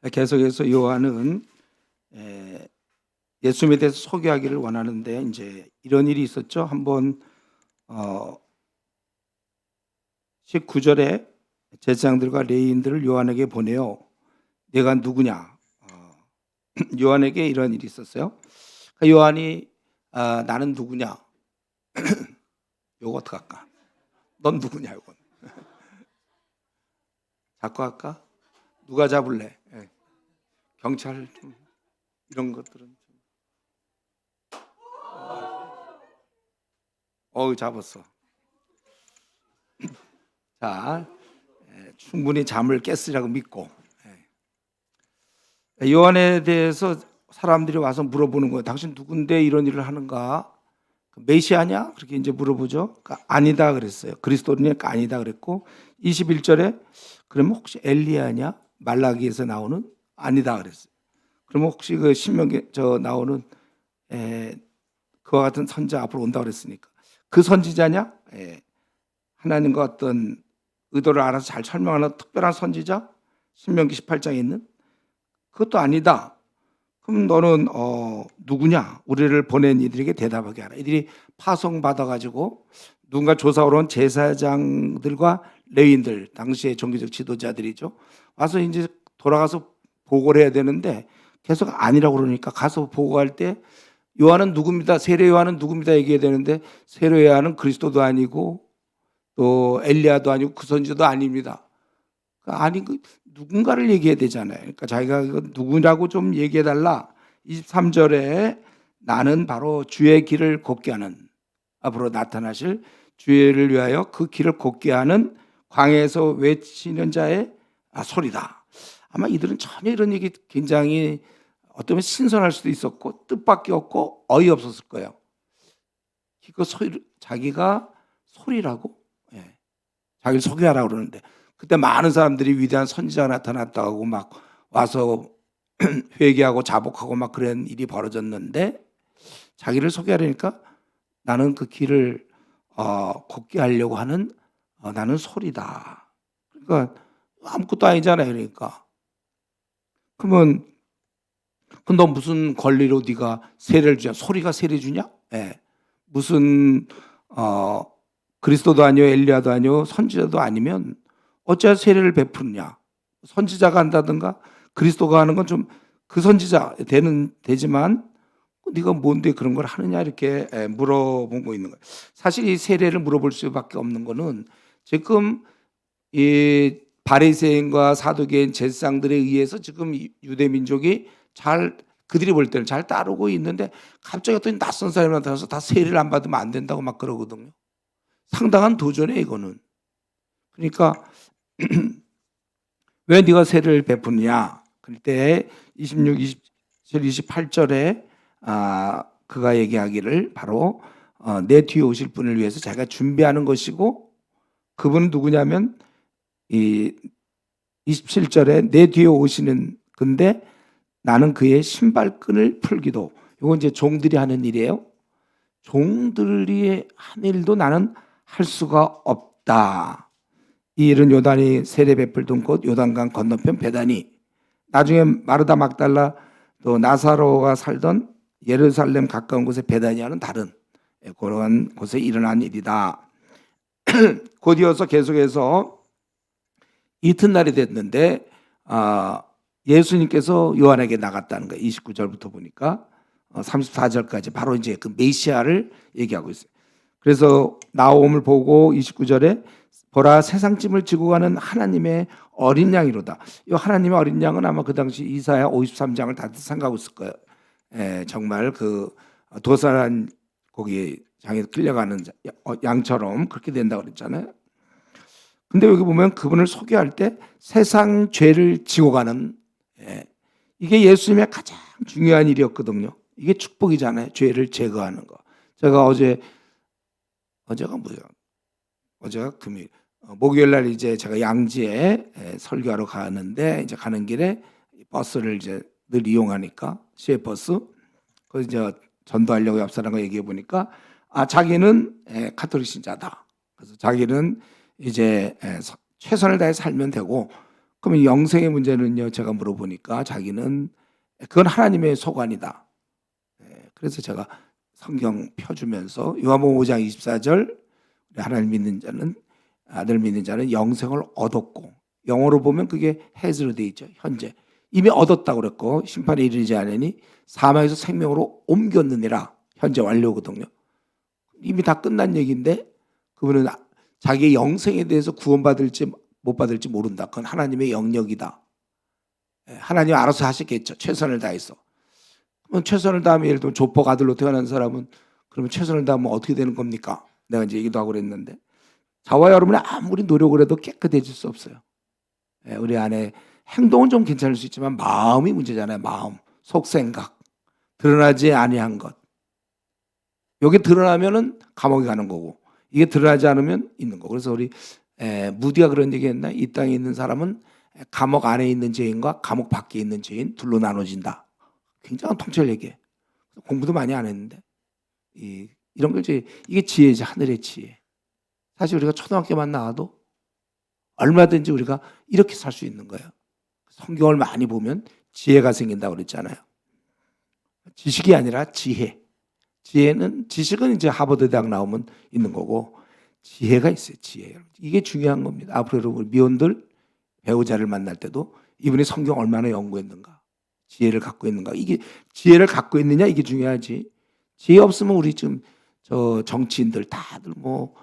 계속해서 요한은 예수님에 대해서 소개하기를 원하는데 이제 이런 일이 있었죠. 한번 19절에 제사장들과 레위인들을 요한에게 보내요. 내가 누구냐? 요한에게 이런 일이 있었어요. 그러니까 요한이 나는 누구냐? 요거 어떡할까? 넌 누구냐? 이건 잡고 할까? 누가 잡을래? 경찰 좀 이런 것들은 잡았어. 자, 충분히 잠을 깼으라고 믿고 요한에 대해서 사람들이 와서 물어보는 거예요. 당신 누군데 이런 일을 하는가? 메시아냐? 그렇게 이제 물어보죠. 그러니까 아니다 그랬어요. 그리스도니까 아니다 그랬고 21절에 그러면 혹시 엘리야냐? 말라기에서 나오는 아니다 그랬어요. 그러면 혹시 그 신명기 나오는 그와 같은 선지자 앞으로 온다 그랬으니까 그 선지자냐? 하나님과 어떤 의도를 알아서 잘 설명하는 특별한 선지자? 신명기 18장에 있는 그것도 아니다. 그럼 너는 누구냐? 우리를 보낸 이들에게 대답하게 하라. 이들이 파송받아가지고 누군가 조사하러 온 제사장들과 레위인들, 당시의 종교적 지도자들이죠. 와서 이제 돌아가서 보고를 해야 되는데 계속 아니라고 그러니까 가서 보고할 때 요한은 누굽니다. 세례 요한은 누굽니다. 얘기해야 되는데 세례 요한은 그리스도도 아니고 또 엘리야도 아니고 그 선지자도 아닙니다. 아니 누군가를 얘기해야 되잖아요. 그러니까 자기가 누구냐고 좀 얘기해달라. 23절에 나는 바로 주의 길을 곱게 하는 앞으로 나타나실 주의를 위하여 그 길을 곱게 하는 광야에서 외치는 자의 소리다. 아마 이들은 전혀 이런 얘기 굉장히 어쩌면 신선할 수도 있었고 뜻밖의 없고 어이없었을 거예요. 그 소리, 자기가 소리라고? 자기를 소개하라고 그러는데 그때 많은 사람들이 위대한 선지자가 나타났다고 막 와서 회개하고 자복하고 막 그런 일이 벌어졌는데 자기를 소개하려니까 나는 그 길을 곱게 하려고 하는 나는 소리다. 그러니까 아무것도 아니잖아요. 그러니까 그러면 너 무슨 권리로 네가 세례를 주냐? 소리가 세례 주냐? 무슨 그리스도도 아니요 엘리야도 아니요 선지자도 아니면 어찌 세례를 베푸느냐? 선지자가 한다든가 그리스도가 하는 건 좀 그 선지자 되지만 네가 뭔데 그런 걸 하느냐 이렇게 물어보고 있는 거예요. 사실 이 세례를 물어볼 수밖에 없는 거는 지금 이 바리새인과 사두개인 제사장들에 의해서 지금 유대 민족이 잘 그들이 볼 때는 잘 따르고 있는데 갑자기 어떤 낯선 사람이 나타나서 다 세례를 안 받으면 안 된다고 막 그러거든요. 상당한 도전이에요, 이거는. 그러니까 왜 네가 세례를 베푸느냐? 그때 26, 27, 28절에 그가 얘기하기를 바로 내 뒤에 오실 분을 위해서 자기가 준비하는 것이고 그분은 누구냐면 이 27절에 내 뒤에 오시는 근데 나는 그의 신발끈을 풀기도 이건 이제 종들이 하는 일이에요. 종들이 한 일도 나는 할 수가 없다. 이 일은 요단이 세례 베풀던 곳 요단강 건너편 베다니 나중에 마르다 막달라 또 나사로가 살던 예루살렘 가까운 곳의 베다니아는 다른 그런 곳에 일어난 일이다. 곧 이어서 계속해서 이튿날이 됐는데 예수님께서 요한에게 나갔다는 거예요. 29절부터 보니까 34절까지 바로 이제 그 메시아를 얘기하고 있어요. 그래서 나옴을 보고 29절에 보라 세상짐을 지고 가는 하나님의 어린 양이로다. 이 하나님의 어린 양은 아마 그 당시 이사야 53장을 다 생각하고 있을 거예요. 정말 그 도살한 거기 장에 끌려가는 양처럼 그렇게 된다고 그랬잖아요. 근데 여기 보면 그분을 소개할 때 세상 죄를 지고 가는 이게 예수님의 가장 중요한 일이었거든요. 이게 축복이잖아요. 죄를 제거하는 거. 제가 어제가 뭐야? 어제가 금요일. 목요일 날 이제 제가 양지에 설교하러 가는데 이제 가는 길에 버스를 이제 늘 이용하니까 시외버스 그 이제 전도하려고 옆 사람과 얘기해 보니까 자기는 가톨릭 신자다. 그래서 자기는 이제 최선을 다해 살면 되고 그러면 영생의 문제는요, 제가 물어보니까 자기는 그건 하나님의 소관이다. 그래서 제가 성경 펴주면서 요한복음 5장 24절 하나님 믿는 자는 아들 믿는 자는 영생을 얻었고, 영어로 보면 그게 has로 돼 있죠. 현재 이미 얻었다고 그랬고, 심판에 이르지 않으니 사망에서 생명으로 옮겼느니라. 현재 완료거든요. 이미 다 끝난 얘기인데 그분은 자기의 영생에 대해서 구원받을지 못 받을지 모른다. 그건 하나님의 영역이다. 하나님 알아서 하시겠죠. 최선을 다해서. 그럼 최선을 다하면, 예를 들면 조폭 아들로 태어난 사람은 그러면 최선을 다하면 어떻게 되는 겁니까? 내가 이제 얘기도 하고 그랬는데, 저와 여러분이 아무리 노력을 해도 깨끗해질 수 없어요. 우리 안에 행동은 좀 괜찮을 수 있지만 마음이 문제잖아요. 마음, 속생각, 드러나지 아니한 것. 여기 드러나면은 감옥에 가는 거고, 이게 드러나지 않으면 있는 거고. 그래서 우리 무디가 그런 얘기했나? 이 땅에 있는 사람은 감옥 안에 있는 죄인과 감옥 밖에 있는 죄인 둘로 나눠진다. 굉장한 통찰 얘기예요. 공부도 많이 안 했는데 이런 걸 이게 지혜지, 하늘의 지혜. 사실 우리가 초등학교만 나와도 얼마든지 우리가 이렇게 살 수 있는 거예요. 성경을 많이 보면 지혜가 생긴다고 그랬잖아요. 지식이 아니라 지혜. 지식은 이제 하버드 대학 나오면 있는 거고, 지혜가 있어요. 지혜. 이게 중요한 겁니다. 앞으로 여러분 미혼들 배우자를 만날 때도 이분이 성경 얼마나 연구했는가, 지혜를 갖고 있는가, 이게 지혜를 갖고 있느냐, 이게 중요하지. 지혜 없으면 우리 지금 저 정치인들 다들 뭐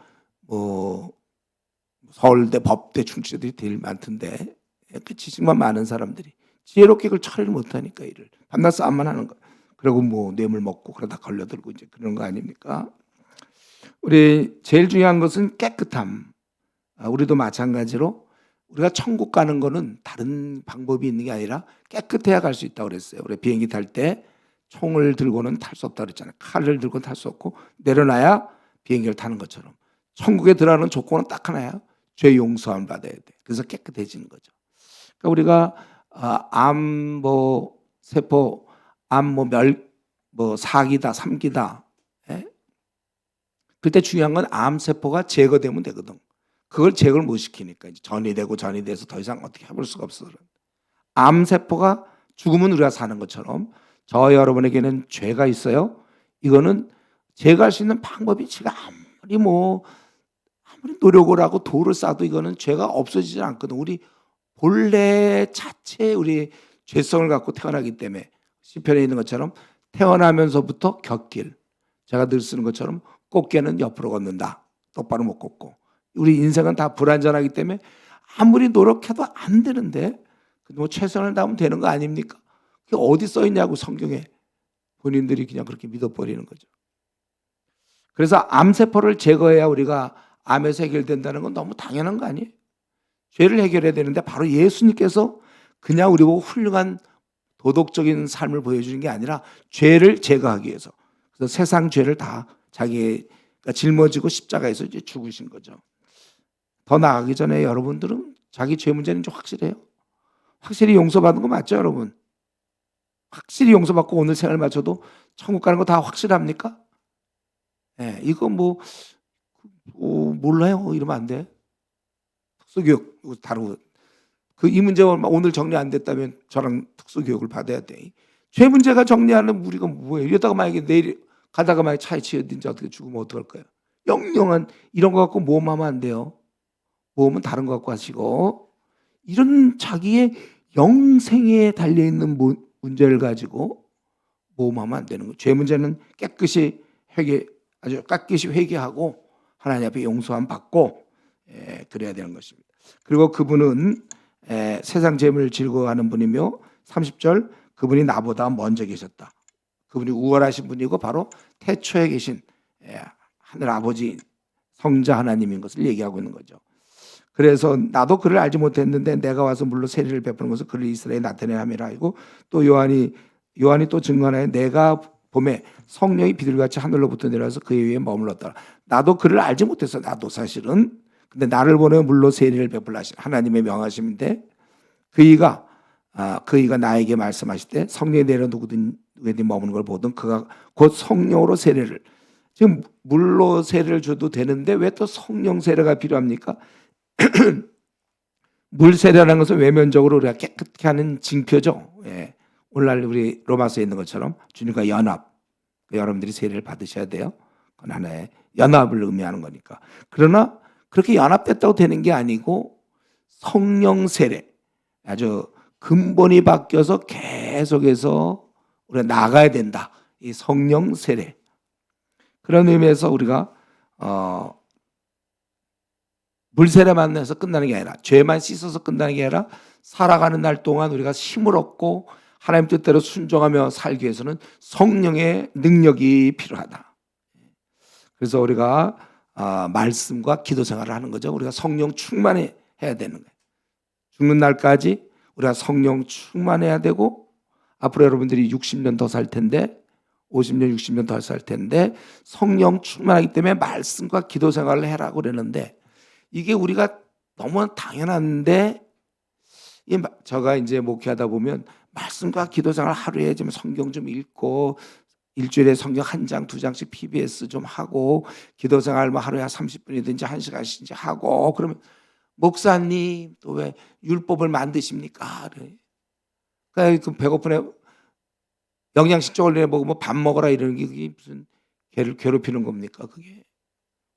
서울대, 법대 출신들이 제일 많던데, 그 지식만 많은 사람들이 지혜롭게 그걸 처리를 못하니까 일을 밤낮 싸움만 하는 거. 그리고 뭐 뇌물 먹고 그러다 걸려들고 이제 그런 거 아닙니까? 우리 제일 중요한 것은 깨끗함. 우리도 마찬가지로 우리가 천국 가는 거는 다른 방법이 있는 게 아니라 깨끗해야 갈 수 있다고 그랬어요. 우리 비행기 탈 때 총을 들고는 탈 수 없다고 그랬잖아요. 칼을 들고는 탈 수 없고 내려놔야 비행기를 타는 것처럼 천국에 들어가는 조건은 딱 하나야. 죄 용서함 받아야 돼. 그래서 깨끗해지는 거죠. 그러니까 우리가 암 세포, 암 사기다, 삼기다. 그때 중요한 건 암 세포가 제거되면 되거든. 그걸 제거를 못 시키니까 이제 전이 돼서 더 이상 어떻게 해볼 수가 없어. 암 세포가 죽으면 우리가 사는 것처럼 저 여러분에게는 죄가 있어요. 이거는 제거할 수 있는 방법이 제가 아무리 노력을 하고 돌을 쌓아도 이거는 죄가 없어지지 않거든. 우리 본래 자체 우리 죄성을 갖고 태어나기 때문에 시편에 있는 것처럼 태어나면서부터 곁길, 제가 늘 쓰는 것처럼 꽃게는 옆으로 걷는다. 똑바로 못 걷고. 우리 인생은 다 불완전하기 때문에 아무리 노력해도 안 되는데 뭐 최선을 다하면 되는 거 아닙니까? 그게 어디 써 있냐고, 성경에. 본인들이 그냥 그렇게 믿어버리는 거죠. 그래서 암세포를 제거해야 우리가 암에서 해결된다는 건 너무 당연한 거 아니에요? 죄를 해결해야 되는데 바로 예수님께서 그냥 우리 보고 훌륭한 도덕적인 삶을 보여주는 게 아니라 죄를 제거하기 위해서, 그래서 세상 죄를 다 자기가 짊어지고 십자가에서 이제 죽으신 거죠. 더 나아가기 전에 여러분들은 자기 죄 문제는 좀 확실해요? 확실히 용서받은 거 맞죠, 여러분? 확실히 용서받고 오늘 생활 맞춰도 천국 가는 거 다 확실합니까? 이거 몰라요 이러면 안 돼. 특수교육 이거 다루고 이 문제가 오늘 정리 안 됐다면 저랑 특수교육을 받아야 돼. 죄 문제가 정리하는 우리가 뭐예요? 이러다가 만약에 내일 가다가 만약에 차에 치여든지 어떻게 죽으면 어떡할 거예요? 영영한 이런 거 갖고 모험하면 안 돼요. 모험은 다른 거 갖고 하시고, 이런 자기의 영생에 달려있는 문제를 가지고 모험하면 안 되는 거예요. 죄 문제는 아주 깨끗이 회개하고 하나님 앞에 용서함 받고 그래야 되는 것입니다. 그리고 그분은 세상 재물을 즐거워하는 분이며 30절 그분이 나보다 먼저 계셨다. 그분이 우월하신 분이고 바로 태초에 계신 하늘 아버지 성자 하나님인 것을 얘기하고 있는 거죠. 그래서 나도 그를 알지 못했는데 내가 와서 물로 세례를 베푸는 것을 그를 이스라엘에 나타내야 함이라 하고, 또 요한이 또 증언하여 내가 봄에 성령이 비둘기같이 하늘로부터 내려와서 그의 위에 머물렀더라. 나도 그를 알지 못했어. 나도 사실은. 근데 나를 보내 물로 세례를 베풀라 하신 하나님의 명하심인데, 그이가 나에게 말씀하실 때 성령이 내려 누구든 머무는 걸 보든 그가 곧 성령으로 세례를, 지금 물로 세례를 줘도 되는데 왜 또 성령 세례가 필요합니까? 물 세례라는 것은 외면적으로 우리가 깨끗게 하는 징표죠. 예. 오늘날 우리 로마서에 있는 것처럼 주님과 연합, 여러분들이 세례를 받으셔야 돼요. 그건 하나의 연합을 의미하는 거니까. 그러나 그렇게 연합됐다고 되는 게 아니고 성령 세례, 아주 근본이 바뀌어서 계속해서 우리가 나가야 된다. 이 성령 세례. 그런 의미에서 우리가 물 세례만 해서 끝나는 게 아니라, 죄만 씻어서 끝나는 게 아니라 살아가는 날 동안 우리가 힘을 얻고 하나님 뜻대로 순종하며 살기 위해서는 성령의 능력이 필요하다. 그래서 우리가 말씀과 기도 생활을 하는 거죠. 우리가 성령 충만해야 되는 거예요. 죽는 날까지 우리가 성령 충만해야 되고, 앞으로 여러분들이 60년 더 살 텐데, 50년, 60년 더 살 텐데 성령 충만하기 때문에 말씀과 기도 생활을 해라고 그러는데, 이게 우리가 너무 당연한데, 제가 이제 목회하다 보면 말씀과 기도 생활 하루에 좀 성경 좀 읽고, 일주일에 성경 한 장, 두 장씩 PBS 좀 하고, 기도 생활 뭐 하루에 30분이든지 1시간씩 하고, 그러면 목사님 또 왜 율법을 만드십니까? 그러니까 그 배고픈에 영양식적으로 먹으면 밥 먹어라 이러는 게 그게 무슨 걔를 괴롭히는 겁니까? 그게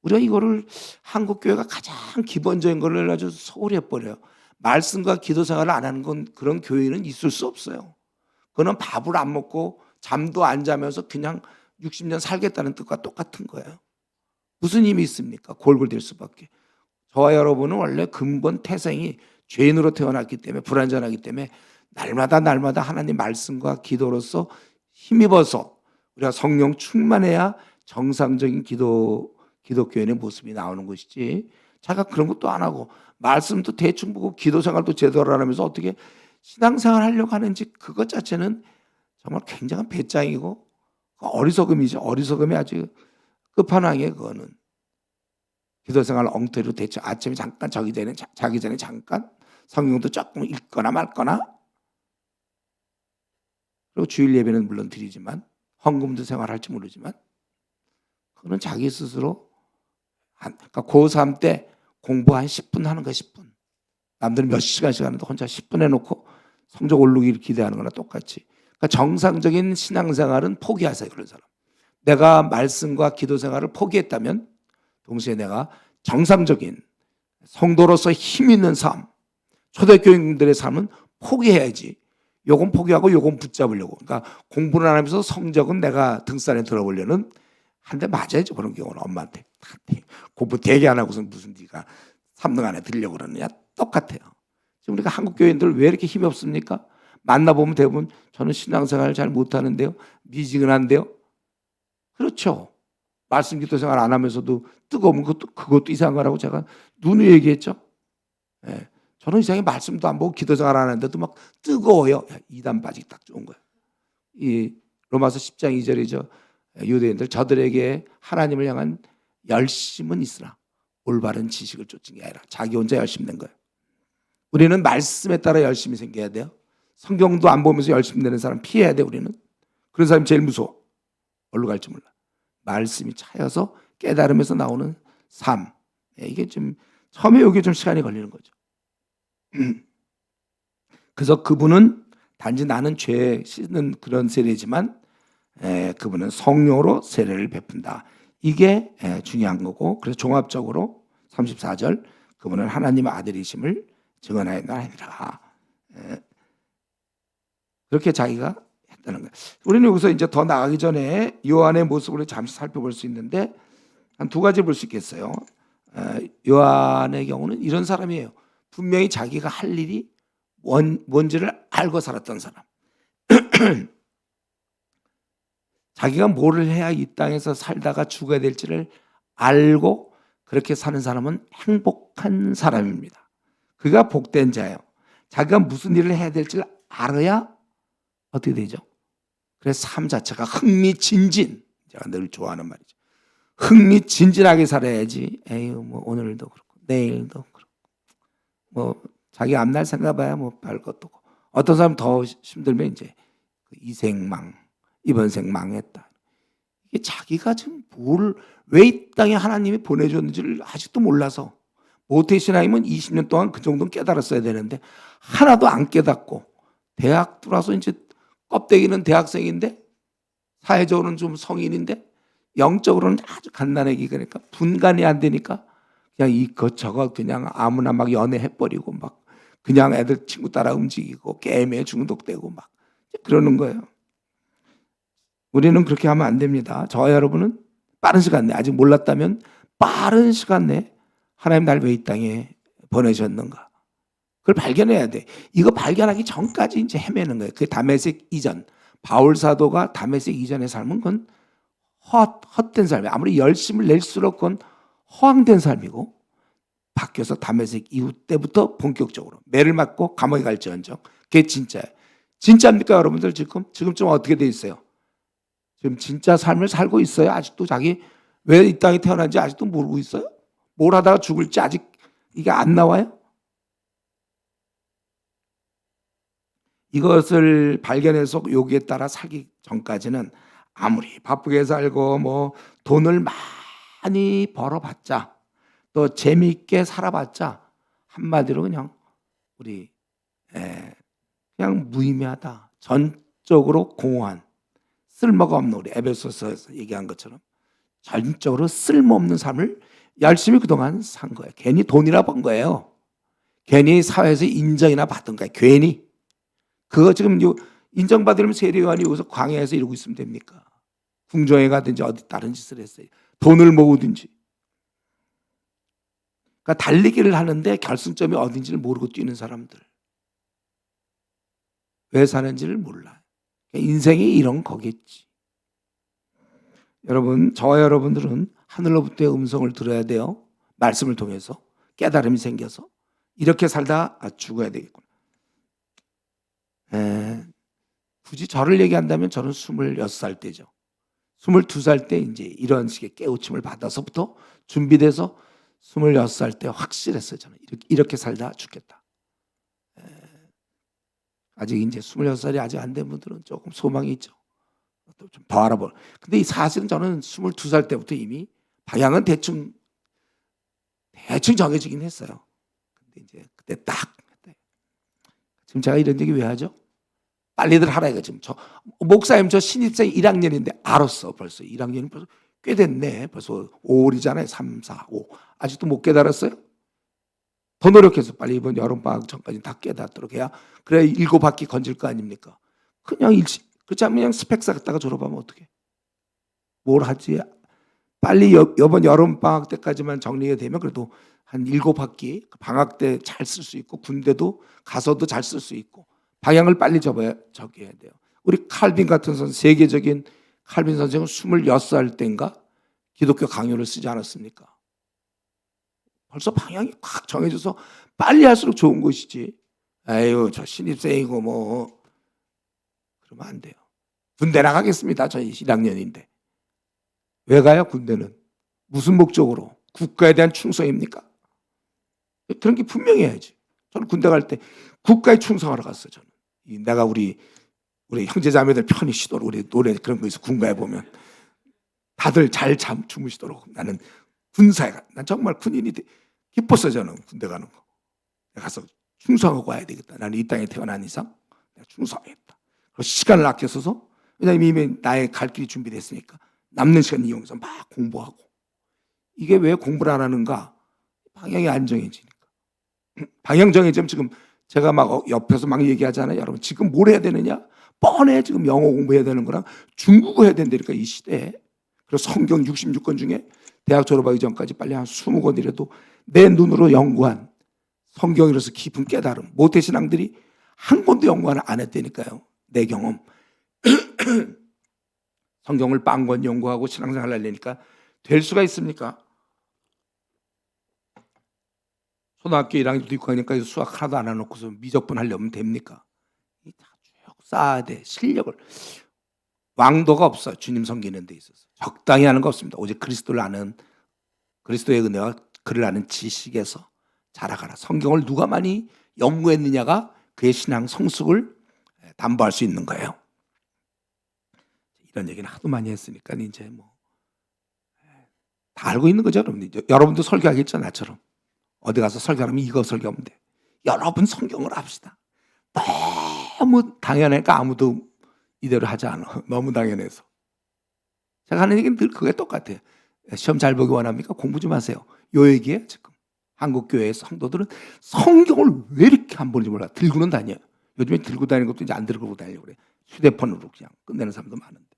우리가 이거를 한국 교회가 가장 기본적인 거를 아주 소홀히 해버려요. 말씀과 기도 생활을 안 하는 건 그런 교회는 있을 수 없어요. 그거는 밥을 안 먹고 잠도 안 자면서 그냥 60년 살겠다는 뜻과 똑같은 거예요. 무슨 힘이 있습니까? 골골될 수밖에. 저와 여러분은 원래 근본 태생이 죄인으로 태어났기 때문에, 불완전하기 때문에 날마다 하나님 말씀과 기도로서 힘입어서 우리가 성령 충만해야 정상적인 기독교인의 모습이 나오는 것이지, 자기가 그런 것도 안 하고 말씀도 대충 보고 기도 생활도 제대로 안 하면서 어떻게 신앙생활 하려고 하는지, 그것 자체는 정말 굉장한 배짱이고 어리석음이죠. 어리석음이 아주 끝판왕이에요. 그거는 기도 생활 엉터리로 대충 아침에 잠깐 자기 전에 잠깐 성경도 조금 읽거나 말거나, 그리고 주일 예배는 물론 드리지만 헌금도 생활할지 모르지만, 그거는 자기 스스로 그러니까 고3 때 공부 한 10분 하는 거 10분. 남들은 몇 시간씩 하는데 혼자 10분 해놓고 성적 오르기를 기대하는 거나 똑같이. 그러니까 정상적인 신앙생활은 포기하세요. 그런 사람. 내가 말씀과 기도 생활을 포기했다면 동시에 내가 정상적인 성도로서 힘 있는 삶, 초대교인들의 삶은 포기해야지. 요건 포기하고 요건 붙잡으려고. 그러니까 공부를 안 하면서 성적은 내가 등산에 들어보려는, 한 대 맞아야죠. 그런 경우는 엄마한테. 공부 되게 안 하고서 무슨 네가 3등 안에 들려고 그러느냐. 똑같아요. 지금 우리가 한국 교인들 왜 이렇게 힘이 없습니까? 만나보면 대부분 저는 신앙생활 잘 못하는데요, 미지근한데요. 그렇죠. 말씀 기도 생활 안 하면서도 뜨거우면 그것도 이상한 거라고 제가 누누이 얘기했죠. 예. 저는 이상하게 말씀도 안 보고 기도 생활 안 하는데도 막 뜨거워요. 이단 빠지기 딱 좋은 거예요. 이 로마서 10장 2절이죠. 유대인들, 저들에게 하나님을 향한 열심은 있으나 올바른 지식을 쫓은 게 아니라 자기 혼자 열심 낸 거예요. 우리는 말씀에 따라 열심히 생겨야 돼요. 성경도 안 보면서 열심 내는 사람 피해야 돼. 우리는 그런 사람이 제일 무서워. 어디로 갈지 몰라. 말씀이 차여서 깨달으면서 나오는 삶. 이게 좀 처음에 여기 좀 시간이 걸리는 거죠. 그래서 그분은 단지 나는 죄 씻는 그런 세례지만, 그분은 성령으로 세례를 베푼다. 이게 중요한 거고, 그래서 종합적으로 34절, 그분은 하나님의 아들이심을 증언하였느니라. 그렇게 자기가 했다는 거예요. 우리는 여기서 이제 더 나가기 전에 요한의 모습을 잠시 살펴볼 수 있는데, 한 두 가지 볼 수 있겠어요. 요한의 경우는 이런 사람이에요. 분명히 자기가 할 일이 뭔지를 알고 살았던 사람. 자기가 뭐를 해야 이 땅에서 살다가 죽어야 될지를 알고 그렇게 사는 사람은 행복한 사람입니다. 그가 복된 자예요. 자기가 무슨 일을 해야 될지를 알아야 어떻게 되죠? 그래서 삶 자체가 흥미진진. 제가 늘 좋아하는 말이죠. 흥미진진하게 살아야지. 에휴, 뭐 오늘도 그렇고 내일도 그렇고 뭐 자기 앞날 생각해봐야 뭐 별것도 없고, 어떤 사람 더 힘들면 이제 이생망, 이번 생 망했다. 이게 자기가 지금 왜 이 땅에 하나님이 보내줬는지를 아직도 몰라서 모태신앙이면 20년 동안 그 정도는 깨달았어야 되는데 하나도 안 깨닫고 대학 들어와서 이제 껍데기는 대학생인데 사회적으로는 좀 성인인데 영적으로는 아주 갓난아기, 그러니까 분간이 안 되니까 그냥 이것 저것 그냥 아무나 막 연애해버리고 막 그냥 애들 친구 따라 움직이고 게임에 중독되고 막 그러는 거예요. 우리는 그렇게 하면 안 됩니다. 저와 여러분은 빠른 시간 내에, 아직 몰랐다면 빠른 시간 내에 하나님 날 왜 이 땅에 보내셨는가, 그걸 발견해야 돼. 이거 발견하기 전까지 이제 헤매는 거예요. 그 다메섹 이전, 바울 사도가 다메섹 이전의 삶은 그건 헛된 삶이에요. 아무리 열심을 낼수록 그건 허황된 삶이고, 바뀌어서 다메섹 이후 때부터 본격적으로 매를 맞고 감옥에 갈지언정 그게 진짜예요. 진짜입니까 여러분들? 지금쯤 어떻게 돼 있어요? 지금 진짜 삶을 살고 있어요? 아직도 자기 왜 이 땅에 태어난지 아직도 모르고 있어요? 뭘 하다가 죽을지 아직 이게 안 나와요? 이것을 발견해서 여기에 따라 살기 전까지는 아무리 바쁘게 살고 뭐 돈을 많이 벌어봤자 또 재미있게 살아봤자 한마디로 그냥 우리 그냥 무의미하다, 전적으로 공허한, 쓸모가 없는, 우리 에베소서에서 얘기한 것처럼 전적으로 쓸모없는 삶을 열심히 그동안 산 거예요. 괜히 돈이나 번 거예요. 괜히 사회에서 인정이나 받은 거예요. 괜히. 그거 지금 인정받으려면 세례요한이 여기서 광야에서 이러고 있으면 됩니까? 궁정에 가든지 어디 다른 짓을 했어요. 돈을 모으든지. 그러니까 달리기를 하는데 결승점이 어딘지를 모르고 뛰는 사람들. 왜 사는지를 몰라. 인생이 이런 거겠지. 여러분, 저와 여러분들은 하늘로부터의 음성을 들어야 돼요. 말씀을 통해서 깨달음이 생겨서 이렇게 살다 죽어야 되겠구나. 굳이 저를 얘기한다면 저는 26살 때죠. 22살 때 이제 이런 식의 깨우침을 받아서부터 준비돼서 26살 때 확실했어요. 저는 이렇게 살다 죽겠다. 아직 이제 26살이 아직 안 된 분들은 조금 소망이 있죠. 좀 더 알아볼. 근데 이 사실은 저는 22살 때부터 이미 방향은 대충 정해지긴 했어요. 근데 이제 그때 딱 지금 제가 이런 얘기 왜 하죠? 빨리들 하라 이거. 지금 저 목사님 저 신입생 1학년인데 알았어. 벌써 1학년이 벌써 꽤 됐네. 벌써 5월이잖아요. 3, 4, 5. 아직도 못 깨달았어요? 더 노력해서 빨리 이번 여름방학 전까지 다 깨닫도록 해야 그래야 7학기 건질 거 아닙니까? 그냥 그렇지 않으면 그냥 스펙 쌓다가 졸업하면 어떡해? 뭘 하지? 빨리 이번 여름방학 때까지만 정리가 되면 그래도 한 7학기 방학 때 잘 쓸 수 있고 군대도 가서도 잘 쓸 수 있고 방향을 빨리 적어야 돼요. 우리 칼빈 같은 세계적인 칼빈 선생은 26살 때인가 기독교 강요를 쓰지 않았습니까? 벌써 방향이 확 정해져서 빨리 할수록 좋은 것이지. 아유 저 신입생이고 뭐 그러면 안 돼요. 군대 나가겠습니다. 저 1학년인데. 왜 가요 군대는? 무슨 목적으로? 국가에 대한 충성입니까? 그런 게 분명히 해야지. 저는 군대 갈 때 국가에 충성하러 갔어요. 저는. 내가 우리 형제자매들 편히 쉬도록 우리 노래 그런 거 있어. 군가에 보면 다들 잘 주무시도록 나는 군사에 가. 난 정말 군인이 기뻤어. 저는 군대 가는 거. 내가 가서 충성하고 와야 되겠다. 나는 이 땅에 태어난 이상 내가 충성하겠다. 그리고 시간을 아껴 써서, 왜냐하면 이미 나의 갈 길이 준비됐으니까 남는 시간 이용해서 막 공부하고. 이게 왜 공부를 안 하는가? 방향이 안 정해지니까. 방향 정해지면 지금 제가 막 옆에서 막 얘기하잖아요. 여러분 지금 뭘 해야 되느냐? 뻔해. 지금 영어 공부해야 되는 거랑 중국어 해야 된다니까 이 시대에. 그래서 성경 66권 중에 대학 졸업하기 전까지 빨리 한 20권이라도 내 눈으로 연구한 성경이라서 깊은 깨달음. 모태신앙들이 한 권도 연구를 안 했다니까요. 내 경험. 성경을 빵권 연구하고 신앙생활 하려니까 될 수가 있습니까? 초등학교 1학년 6학년까지 수학 하나도 안 해놓고서 미적분 하려면 됩니까? 쭉 쌓아야 돼. 실력을. 왕도가 없어요. 주님 섬기는 데 있어서. 적당히 하는 거 없습니다. 오직 그리스도를 아는, 그리스도의 은혜와 그를 아는 지식에서 자라가라. 성경을 누가 많이 연구했느냐가 그의 신앙 성숙을 담보할 수 있는 거예요. 이런 얘기는 하도 많이 했으니까 이제 뭐 다 알고 있는 거죠. 여러분들. 여러분도 설교하겠죠, 나처럼. 어디 가서 설교하면 이거 설교하면 돼. 여러분 성경을 합시다. 너무 당연하니까 아무도 이대로 하지 않아. 너무 당연해서. 제가 하는 얘기는 늘 그게 똑같아요. 시험 잘 보기 원합니까? 공부 좀 하세요. 요 얘기예요 지금. 한국교회의 성도들은 성경을 왜 이렇게 안 보는지 몰라. 들고는 다녀요. 요즘에 들고 다니는 것도 이제 안 들고 다니려고 그래. 휴대폰으로 그냥 끝내는 사람도 많은데.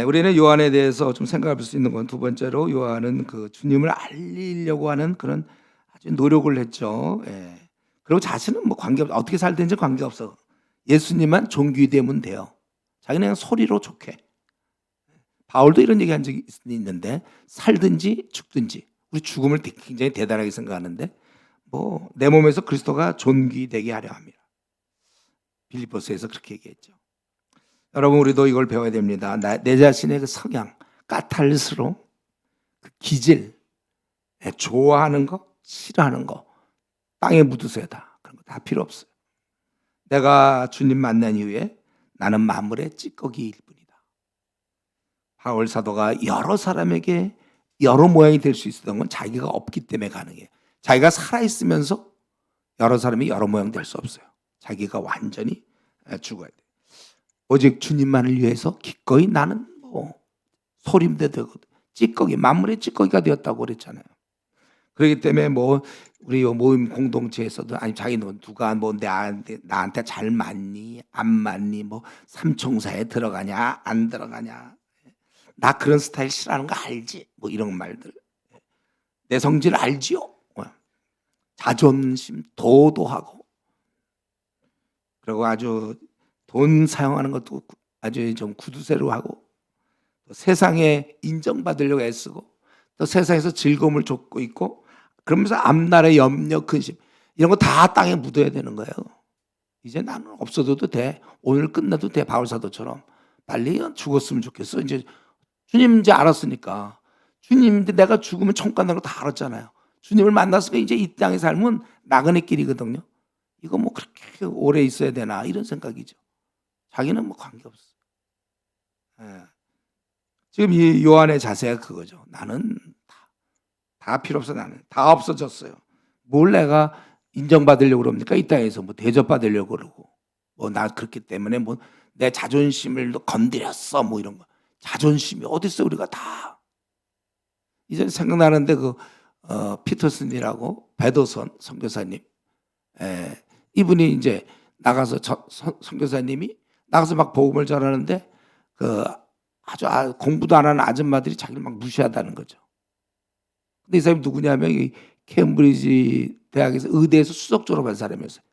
우리는 요한에 대해서 좀 생각할 수 있는 건 두 번째로 요한은 그 주님을 알리려고 하는 그런 아주 노력을 했죠. 그리고 자신은 뭐 관계없어. 어떻게 살든지 관계없어. 예수님만 존귀되면 돼요. 자기는 그냥 소리로 좋게. 바울도 이런 얘기 한 적이 있는데 살든지 죽든지 우리 죽음을 굉장히 대단하게 생각하는데 뭐 내 몸에서 그리스도가 존귀되게 하려 합니다. 빌립보서에서 그렇게 얘기했죠. 여러분 우리도 이걸 배워야 됩니다. 내 자신의 그 성향, 까탈스로 그 기질, 좋아하는 거, 싫어하는 거 땅에 묻으세요 다. 그런 거 다 필요 없어요. 내가 주님 만난 이후에 나는 만물의 찌꺼기일 뿐이다. 바울 사도가 여러 사람에게 여러 모양이 될 수 있었던 건 자기가 없기 때문에 가능해요. 자기가 살아있으면서 여러 사람이 여러 모양 될 수 없어요. 자기가 완전히 죽어야 돼요. 오직 주님만을 위해서 기꺼이 나는 뭐 소림대 되고 찌꺼기, 만물의 찌꺼기가 되었다고 그랬잖아요. 그렇기 때문에 뭐 우리 모임 공동체에서도 아니 자기는 누가 뭐 나한테 잘 맞니 안 맞니 뭐 삼총사에 들어가냐 안 들어가냐 나 그런 스타일 싫어하는 거 알지 뭐 이런 말들 내 성질 알지요 자존심 도도하고 그리고 아주 돈 사용하는 것도 아주 좀 구두쇠로 하고 또 세상에 인정받으려고 애쓰고 또 세상에서 즐거움을 쫓고 있고 그러면서 앞날의 염려 근심 이런 거 다 땅에 묻어야 되는 거예요. 이제 나는 없어져도 돼. 오늘 끝나도 돼. 바울사도처럼 빨리 죽었으면 좋겠어. 이제 주님 이제 알았으니까 주님 내가 죽으면 천국 간다는 거 다 알았잖아요. 주님을 만났으니까 이제 이 땅의 삶은 나그네 길이거든요. 이거 뭐 그렇게 오래 있어야 되나 이런 생각이죠. 자기는 뭐 관계없어. 지금 이 요한의 자세가 그거죠. 나는 다 필요 없어. 나는 다 없어졌어요. 뭘 내가 인정받으려고 그럽니까? 이 땅에서 뭐 대접받으려고 그러고 뭐 나 그렇기 때문에 뭐 내 자존심을 건드렸어 뭐 이런 거. 자존심이 어디 있어 우리가 다. 이제 생각나는데 그 피터슨이라고 배도선 선교사님 이분이 이제 나가서 선교사님이 나가서 막 복음을 전하는데 그 아주 공부도 안 하는 아줌마들이 자기를 막 무시하다는 거죠. 근데 이 사람이 누구냐면 이 케임브리지 대학에서 의대에서 수석 졸업한 사람이었어요.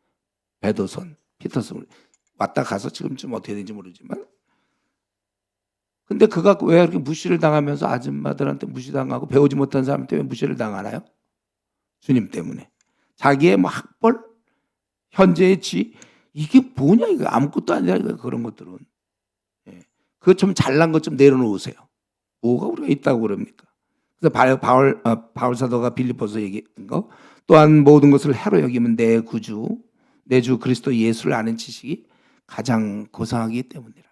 배도선, 피터슨 왔다 가서 지금쯤 어떻게 되는지 모르지만 근데 그가 왜 이렇게 무시를 당하면서 아줌마들한테 무시당하고 배우지 못한 사람한테 왜 무시를 당하나요? 주님 때문에. 자기의 뭐 학벌, 현재의 지 이게 뭐냐 이거 아무것도 아니라 그런 것들은. 그거 좀 잘난 것 좀 내려놓으세요. 뭐가 우리가 있다고 그럽니까? 그래서 바울 사도가 빌립보서 얘기한 거 또한 모든 것을 해로 여기면 내 주 그리스도 예수를 아는 지식이 가장 고상하기 때문이라.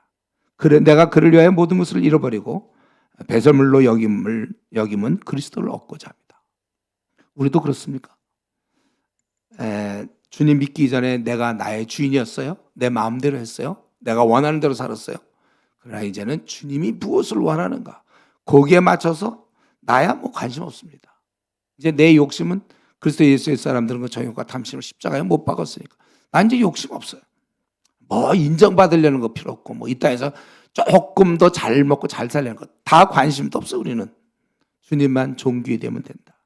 그래 내가 그를 위하여 모든 것을 잃어버리고 배설물로 여김은 그리스도를 얻고자 합니다. 우리도 그렇습니까? 주님 믿기 전에 내가 나의 주인이었어요. 내 마음대로 했어요. 내가 원하는 대로 살았어요. 그러나 이제는 주님이 무엇을 원하는가 거기에 맞춰서 나야 뭐 관심 없습니다. 이제 내 욕심은 그리스도 예수의 사람들은 그 정욕과 탐심을 십자가에 못 박았으니까 난 이제 욕심 없어요. 뭐 인정받으려는 거 필요 없고 뭐 이 땅에서 조금 더 잘 먹고 잘 살려는 거 다 관심도 없어. 우리는 주님만 존귀되면 된다.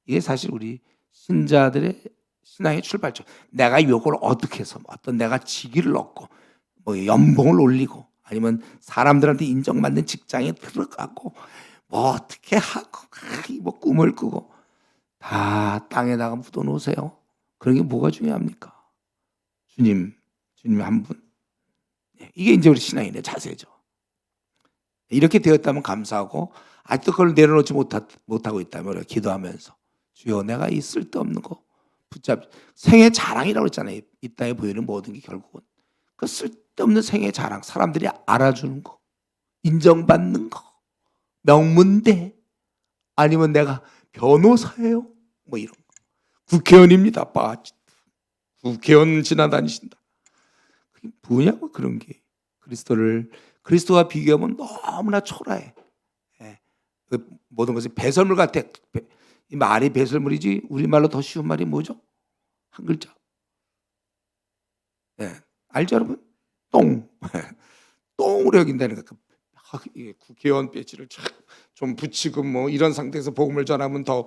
이게 사실 우리 신자들의 신앙의 출발점. 내가 요걸 어떻게 해서 어떤 내가 직위를 얻고 뭐 연봉을 올리고 아니면 사람들한테 인정받는 직장에 들어가고 뭐 어떻게 하고 뭐 꿈을 꾸고 다 땅에다가 묻어놓으세요. 그런 게 뭐가 중요합니까? 주님 한 분. 이게 이제 우리 신앙인의 자세죠. 이렇게 되었다면 감사하고 아직도 그걸 내려놓지 못하고 있다면 우리가 기도하면서 주여 내가 이 쓸데없는 거 생애 자랑이라고 했잖아요. 이 땅에 보이는 모든 게 결국은 그 쓸데없는 생애 자랑 사람들이 알아주는 거 인정받는 거 명문대 아니면 내가 변호사예요? 뭐 이런 거. 국회의원입니다. 국회의원 지나다니신다. 그게 뭐냐고 그런 게. 그리스도와 비교하면 너무나 초라해. 예. 모든 것이 배설물 같아. 이 말이 배설물이지 우리말로 더 쉬운 말이 뭐죠? 한 글자. 예. 알죠 여러분? 똥. 똥으로 여긴다는 거. 국회의원 배지를 좀 붙이고 뭐 이런 상태에서 복음을 전하면 더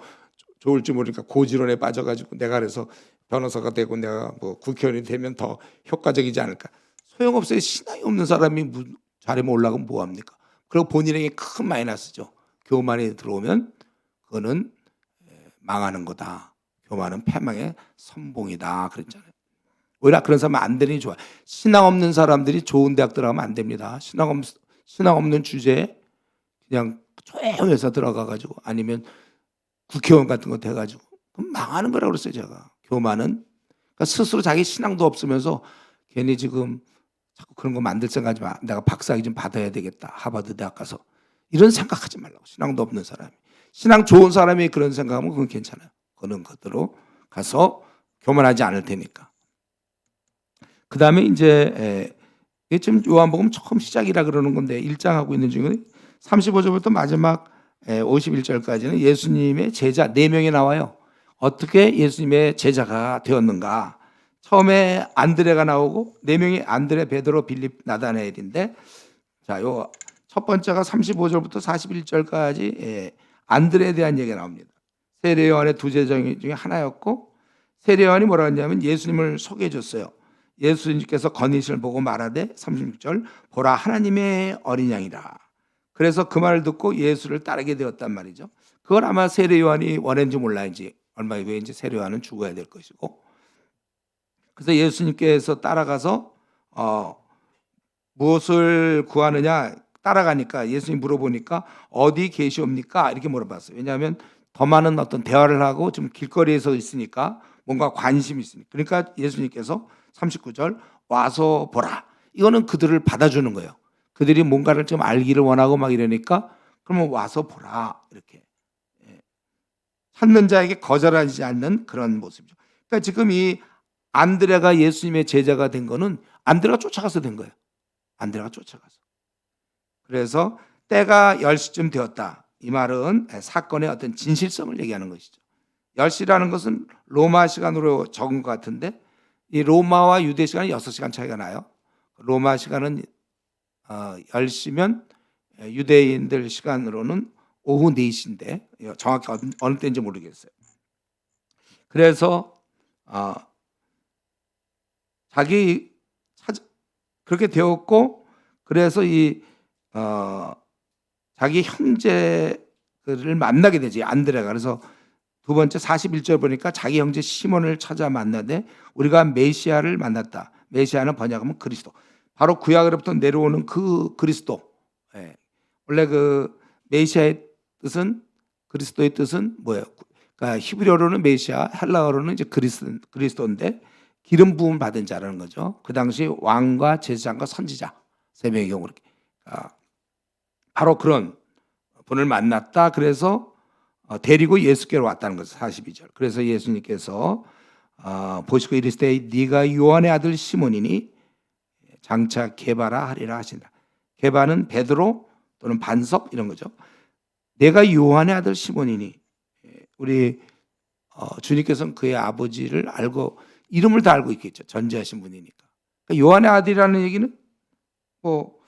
좋을지 모르니까 고지론에 빠져가지고 내가 그래서 변호사가 되고 내가 뭐 국회의원이 되면 더 효과적이지 않을까. 소용없어요. 신앙이 없는 사람이 자리에 올라가면 뭐합니까? 그리고 본인에게 큰 마이너스죠. 교만이 들어오면 그거는 망하는 거다. 교만은 패망의 선봉이다 그랬잖아요. 오히려 그런 사람은 안 되니 좋아. 신앙 없는 사람들이 좋은 대학 들어가면 안 됩니다. 신앙 없는 주제에 그냥 조용히 해서 들어가가지고 아니면 국회의원 같은 거 돼가지고 그럼 망하는 거라고 그랬어요 제가. 교만은 그러니까 스스로 자기 신앙도 없으면서 괜히 지금 자꾸 그런 거 만들 생각하지 마. 내가 박사학위 좀 받아야 되겠다. 하버드 대학 가서 이런 생각하지 말라고. 신앙도 없는 사람이. 신앙 좋은 사람이 그런 생각하면 그건 괜찮아요. 그런 것대로 가서 교만하지 않을 테니까. 그 다음에 이제 지금 요한복음 처음 시작이라 그러는 건데 1장 하고 있는 중에 35절부터 마지막 51절까지는 예수님의 제자 4명이 나와요. 어떻게 예수님의 제자가 되었는가. 처음에 안드레가 나오고 4명이 안드레, 베드로, 빌립, 나다나엘인데 자, 요 첫 번째가 35절부터 41절까지 안드레에 대한 얘기가 나옵니다. 세례 요한의 두 제자 중에 하나였고 세례 요한이 뭐라 했냐면 예수님을 소개해 줬어요. 예수님께서 건의시를 보고 말하되 36절 보라 하나님의 어린 양이라. 그래서 그 말을 듣고 예수를 따르게 되었단 말이죠. 그걸 아마 세례 요한이 원했는지 몰라야지 얼마 후에 이제 세례 요한은 죽어야 될 것이고 그래서 예수님께서 따라가서 무엇을 구하느냐 따라가니까 예수님 물어보니까 어디 계시옵니까? 이렇게 물어봤어요. 왜냐하면 더 많은 어떤 대화를 하고 좀 길거리에서 있으니까 뭔가 관심이 있으니까. 그러니까 예수님께서 39절 와서 보라. 이거는 그들을 받아주는 거예요. 그들이 뭔가를 좀 알기를 원하고 막 이러니까 그러면 와서 보라 이렇게 찾는 자에게 거절하지 않는 그런 모습이죠. 그러니까 지금 이 안드레가 예수님의 제자가 된 거는 안드레가 쫓아가서 된 거예요. 안드레가 쫓아가서. 그래서 때가 10시쯤 되었다. 이 말은 사건의 어떤 진실성을 얘기하는 것이죠. 10시라는 것은 로마 시간으로 적은 것 같은데 이 로마와 유대 시간은 6시간 차이가 나요. 로마 시간은 10시면 유대인들 시간으로는 오후 4시인데 정확히 어느 때인지 모르겠어요. 그래서 그렇게 되었고 그래서 자기 형제를 만나게 되지 안드레가. 그래서 두 번째 41절 보니까 자기 형제 시몬을 찾아 만나되 우리가 메시아를 만났다. 메시아는 번역하면 그리스도. 바로 구약으로부터 내려오는 그 그리스도. 원래 그 메시아의 뜻은 그리스도의 뜻은 뭐예요? 그러니까 히브리어로는 메시아, 헬라어로는 이제 그리스도인데 기름 부음 받은 자라는 거죠. 그 당시 왕과 제사장과 선지자 세 명의 경우로 바로 그런 분을 만났다. 그래서 데리고 예수께로 왔다는 거죠. 42절. 그래서 예수님께서 보시고 이르시되 네가 요한의 아들 시몬이니 장차 게바라 하리라 하신다. 게바는 베드로 또는 반석 이런 거죠. 내가 요한의 아들 시몬이니 우리 주님께서는 그의 아버지를 알고 이름을 다 알고 있겠죠. 전제하신 분이니까. 그러니까 요한의 아들이라는 얘기는 뭐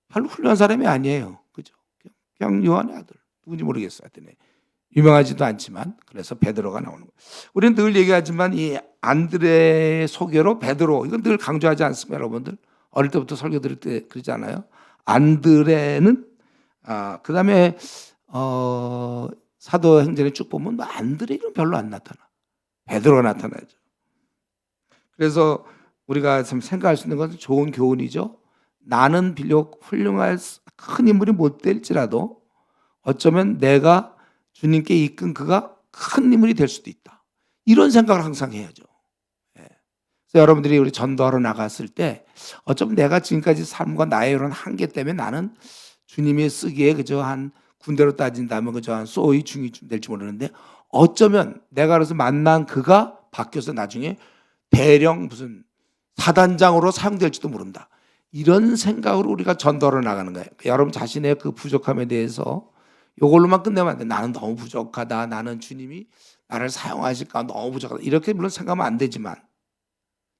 별로 훌륭한 사람이 아니에요. 그죠? 그냥 요한의 아들. 누군지 모르겠어요. 하여튼 유명하지도 않지만 그래서 베드로가 나오는 거예요. 우리는 늘 얘기하지만 이 안드레의 소개로 베드로 이건 늘 강조하지 않습니까, 여러분들? 어릴 때부터 설교 들을 때 그러지 않아요? 안드레는 그다음에 사도행전에 쭉 보면 뭐 안드레 이름 별로 안 나타나. 베드로가 나타나죠. 그래서 우리가 참 생각할 수 있는 것은 좋은 교훈이죠. 나는 비록 훌륭할 큰 인물이 못 될지라도 어쩌면 내가 주님께 이끈 그가 큰 인물이 될 수도 있다. 이런 생각을 항상 해야죠. 그래서 여러분들이 우리 전도하러 나갔을 때 어쩌면 내가 지금까지 삶과 나의 이런 한계 때문에 나는 주님이 쓰기에 그저 한 군대로 따진다면 그저 한 소위 중위쯤 될지 모르는데 어쩌면 내가 그래서 만난 그가 바뀌어서 나중에 대령 무슨 사단장으로 사용될지도 모른다. 이런 생각으로 우리가 전도를 나가는 거예요. 여러분 자신의 그 부족함에 대해서 이걸로만 끝내면 안 돼. 나는 너무 부족하다. 나는 주님이 나를 사용하실까 너무 부족하다. 이렇게 물론 생각하면 안 되지만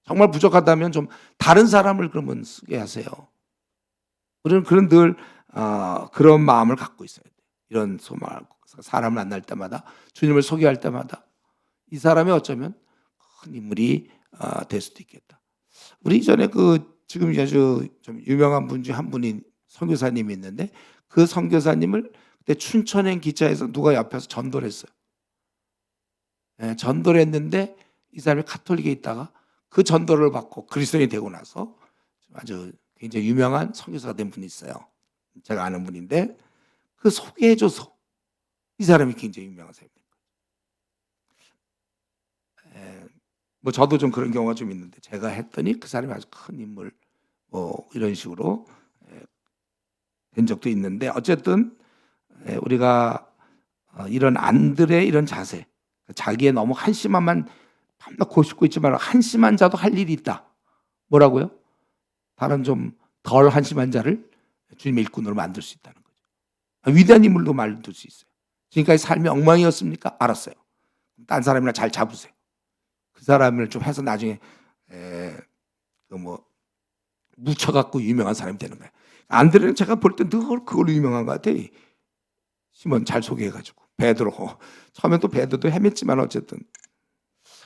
정말 부족하다면 좀 다른 사람을 그러면 쓰게 하세요. 우리는 늘 그런 마음을 갖고 있어야 돼요. 이런 소망을 사람을 만날 때마다 주님을 소개할 때마다 이 사람이 어쩌면 큰 인물이 될 수도 있겠다. 우리 이전에 지금 아주 좀 유명한 분 중 한 분인 선교사님이 있는데 그 선교사님을 그때 춘천행 기차에서 누가 옆에서 전도를 했어요. 예, 전도를 했는데 이 사람이 카톨릭에 있다가 그 전도를 받고 그리스도인이 되고 나서 아주 굉장히 유명한 선교사가 된 분이 있어요. 제가 아는 분인데 그 소개해줘서 이 사람이 굉장히 유명한 사람입니다. 뭐 저도 좀 그런 경우가 좀 있는데 제가 했더니 그 사람이 아주 큰 인물 뭐 이런 식으로 된 적도 있는데 어쨌든 우리가 이런 안드레의 이런 자세, 자기의 너무 한심함만 밤낮 고집고 있지 말고 한심한 자도 할 일이 있다. 뭐라고요? 다른 좀 덜 한심한 자를 주님의 일꾼으로 만들 수 있다는 거죠. 위대한 인물도 만들 수 있어요. 지금까지 삶이 엉망이었습니까? 알았어요. 딴 사람이나 잘 잡으세요. 그 사람을 좀 해서 나중에 묻혀갖고 유명한 사람이 되는 거예요. 안드레는 제가 볼 때 늘 그걸로 유명한 것 같아요. 시몬 잘 소개해가지고 베드로 처음엔 또 베드로도 헤맸지만 어쨌든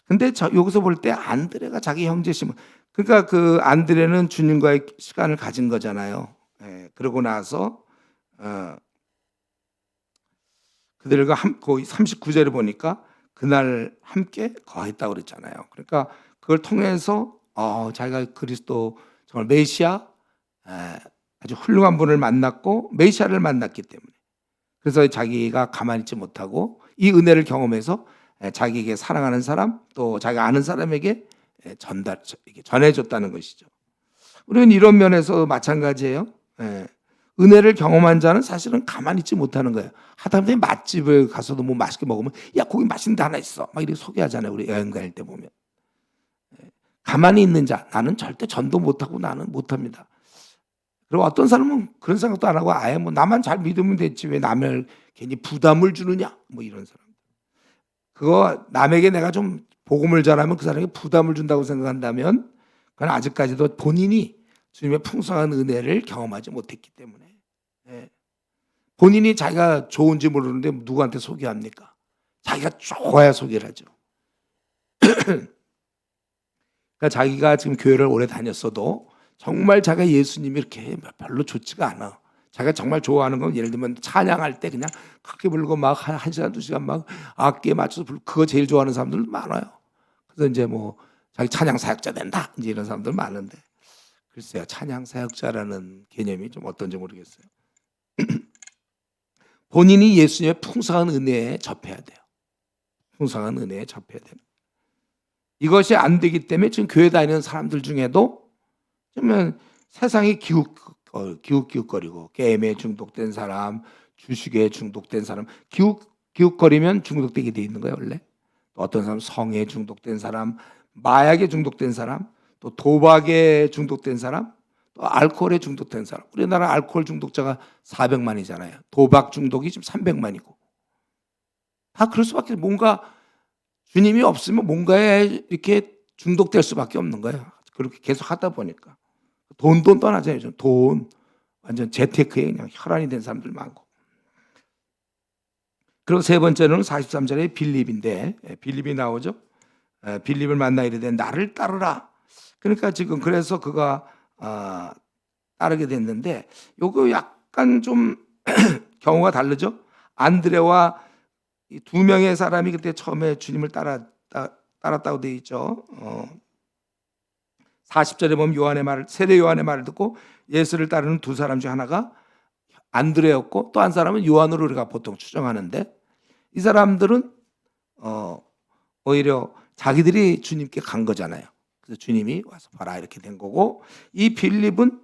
근데 여기서 볼 때 안드레가 자기 형제 시몬 그러니까 그 안드레는 주님과의 시간을 가진 거잖아요. 그러고 나서 그들과 거의 39절에 보니까 그날 함께 거했다고 그랬잖아요. 그러니까 그걸 통해서 자기가 그리스도 정말 메시아 아주 훌륭한 분을 만났고 메시아를 만났기 때문에 그래서 자기가 가만히 있지 못하고 이 은혜를 경험해서 자기에게 사랑하는 사람 또 자기가 아는 사람에게 전해줬다는 것이죠. 우리는 이런 면에서 마찬가지예요. 은혜를 경험한 자는 사실은 가만히 있지 못하는 거예요. 하다못해 맛집을 가서도 뭐 맛있게 먹으면 야 거기 맛있는 데 하나 있어 막 이렇게 소개하잖아요. 우리 여행 다닐 때 보면 가만히 있는 자 나는 절대 전도 못하고 나는 못합니다. 그리고 어떤 사람은 그런 생각도 안 하고 아예 뭐 나만 잘 믿으면 됐지 왜 남을 괜히 부담을 주느냐 뭐 이런 사람. 그거 남에게 내가 좀 복음을 전하면 그 사람에게 부담을 준다고 생각한다면 그건 아직까지도 본인이 주님의 풍성한 은혜를 경험하지 못했기 때문에 본인이 자기가 좋은지 모르는데 누구한테 소개합니까? 자기가 좋아야 소개를 하죠. 그러니까 자기가 지금 교회를 오래 다녔어도 정말 자기가 예수님이 이렇게 별로 좋지가 않아. 자기가 정말 좋아하는 건 예를 들면 찬양할 때 그냥 크게 부르고 막 1시간 2시간 막 악기에 맞춰서 부르고 그거 제일 좋아하는 사람들 많아요. 그래서 이제 뭐 자기 찬양 사역자 된다 이제 이런 사람들 많은데 글쎄요 찬양 사역자라는 개념이 좀 어떤지 모르겠어요. 본인이 예수님의 풍성한 은혜에 접해야 돼요. 풍성한 은혜에 접해야 돼요. 이것이 안 되기 때문에 지금 교회 다니는 사람들 중에도 좀 세상이 기웃기웃거리고 게임에 중독된 사람, 주식에 중독된 사람, 기웃거리면 중독되게 돼 있는 거예요 원래. 또 어떤 사람 성에 중독된 사람, 마약에 중독된 사람, 또 도박에 중독된 사람, 또 알코올에 중독된 사람. 우리나라 알코올 중독자가 400만이잖아요. 도박 중독이 지금 300만이고. 다 그럴 수밖에 뭔가 주님이 없으면 뭔가에 이렇게 중독될 수밖에 없는 거예요. 그렇게 계속 하다 보니까. 돈 떠나잖아요. 돈 완전 재테크에 그냥 혈안이 된 사람들 많고. 그리고 세 번째는 43절에 빌립인데 빌립이 나오죠. 빌립을 만나 이르되 나를 따르라. 그러니까 지금 그래서 그가 따르게 됐는데 요거 약간 좀 경우가 다르죠. 안드레와 이 두 명의 사람이 그때 처음에 주님을 따랐다고 되어 있죠. 40절에 보면 세례 요한의 말을 듣고 예수를 따르는 두 사람 중 하나가 안드레였고 또 한 사람은 요한으로 우리가 보통 추정하는데 이 사람들은 오히려 자기들이 주님께 간 거잖아요. 그래서 주님이 와서 봐라 이렇게 된 거고 이 빌립은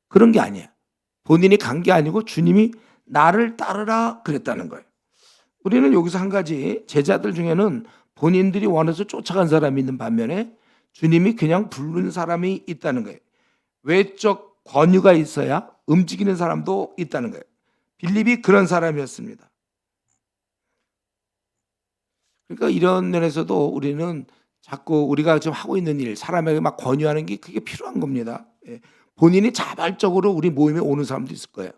그런 게 아니에요. 본인이 간 게 아니고 주님이 나를 따르라 그랬다는 거예요. 우리는 여기서 한 가지, 제자들 중에는 본인들이 원해서 쫓아간 사람이 있는 반면에 주님이 그냥 부른 사람이 있다는 거예요. 외적 권유가 있어야 움직이는 사람도 있다는 거예요. 빌립이 그런 사람이었습니다. 그러니까 이런 면에서도 우리는 자꾸 우리가 지금 하고 있는 일, 사람에게 막 권유하는 게 그게 필요한 겁니다. 예. 본인이 자발적으로 우리 모임에 오는 사람도 있을 거예요.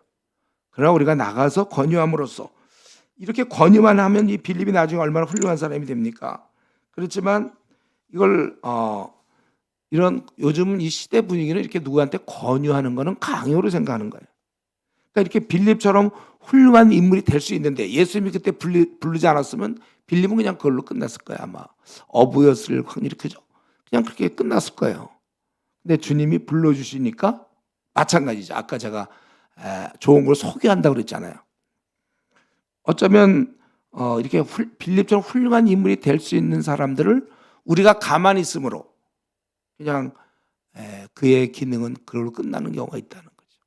그러나 우리가 나가서 권유함으로써, 이렇게 권유만 하면 이 빌립이 나중에 얼마나 훌륭한 사람이 됩니까? 그렇지만 이걸 이런 요즘 이 시대 분위기는 이렇게 누구한테 권유하는 거는 강요로 생각하는 거예요. 그러니까 이렇게 빌립처럼 훌륭한 인물이 될 수 있는데, 예수님이 그때 부르지 않았으면 빌립은 그냥 그걸로 끝났을 거예요. 아마 어부였을 확률이 크죠. 그냥 그렇게 끝났을 거예요. 근데 주님이 불러주시니까 마찬가지죠. 아까 제가 좋은 걸 소개한다고 그랬잖아요. 어쩌면 이렇게 빌립처럼 훌륭한 인물이 될 수 있는 사람들을 우리가 가만히 있으므로 그냥 그의 기능은 그걸로 끝나는 경우가 있다는 거죠.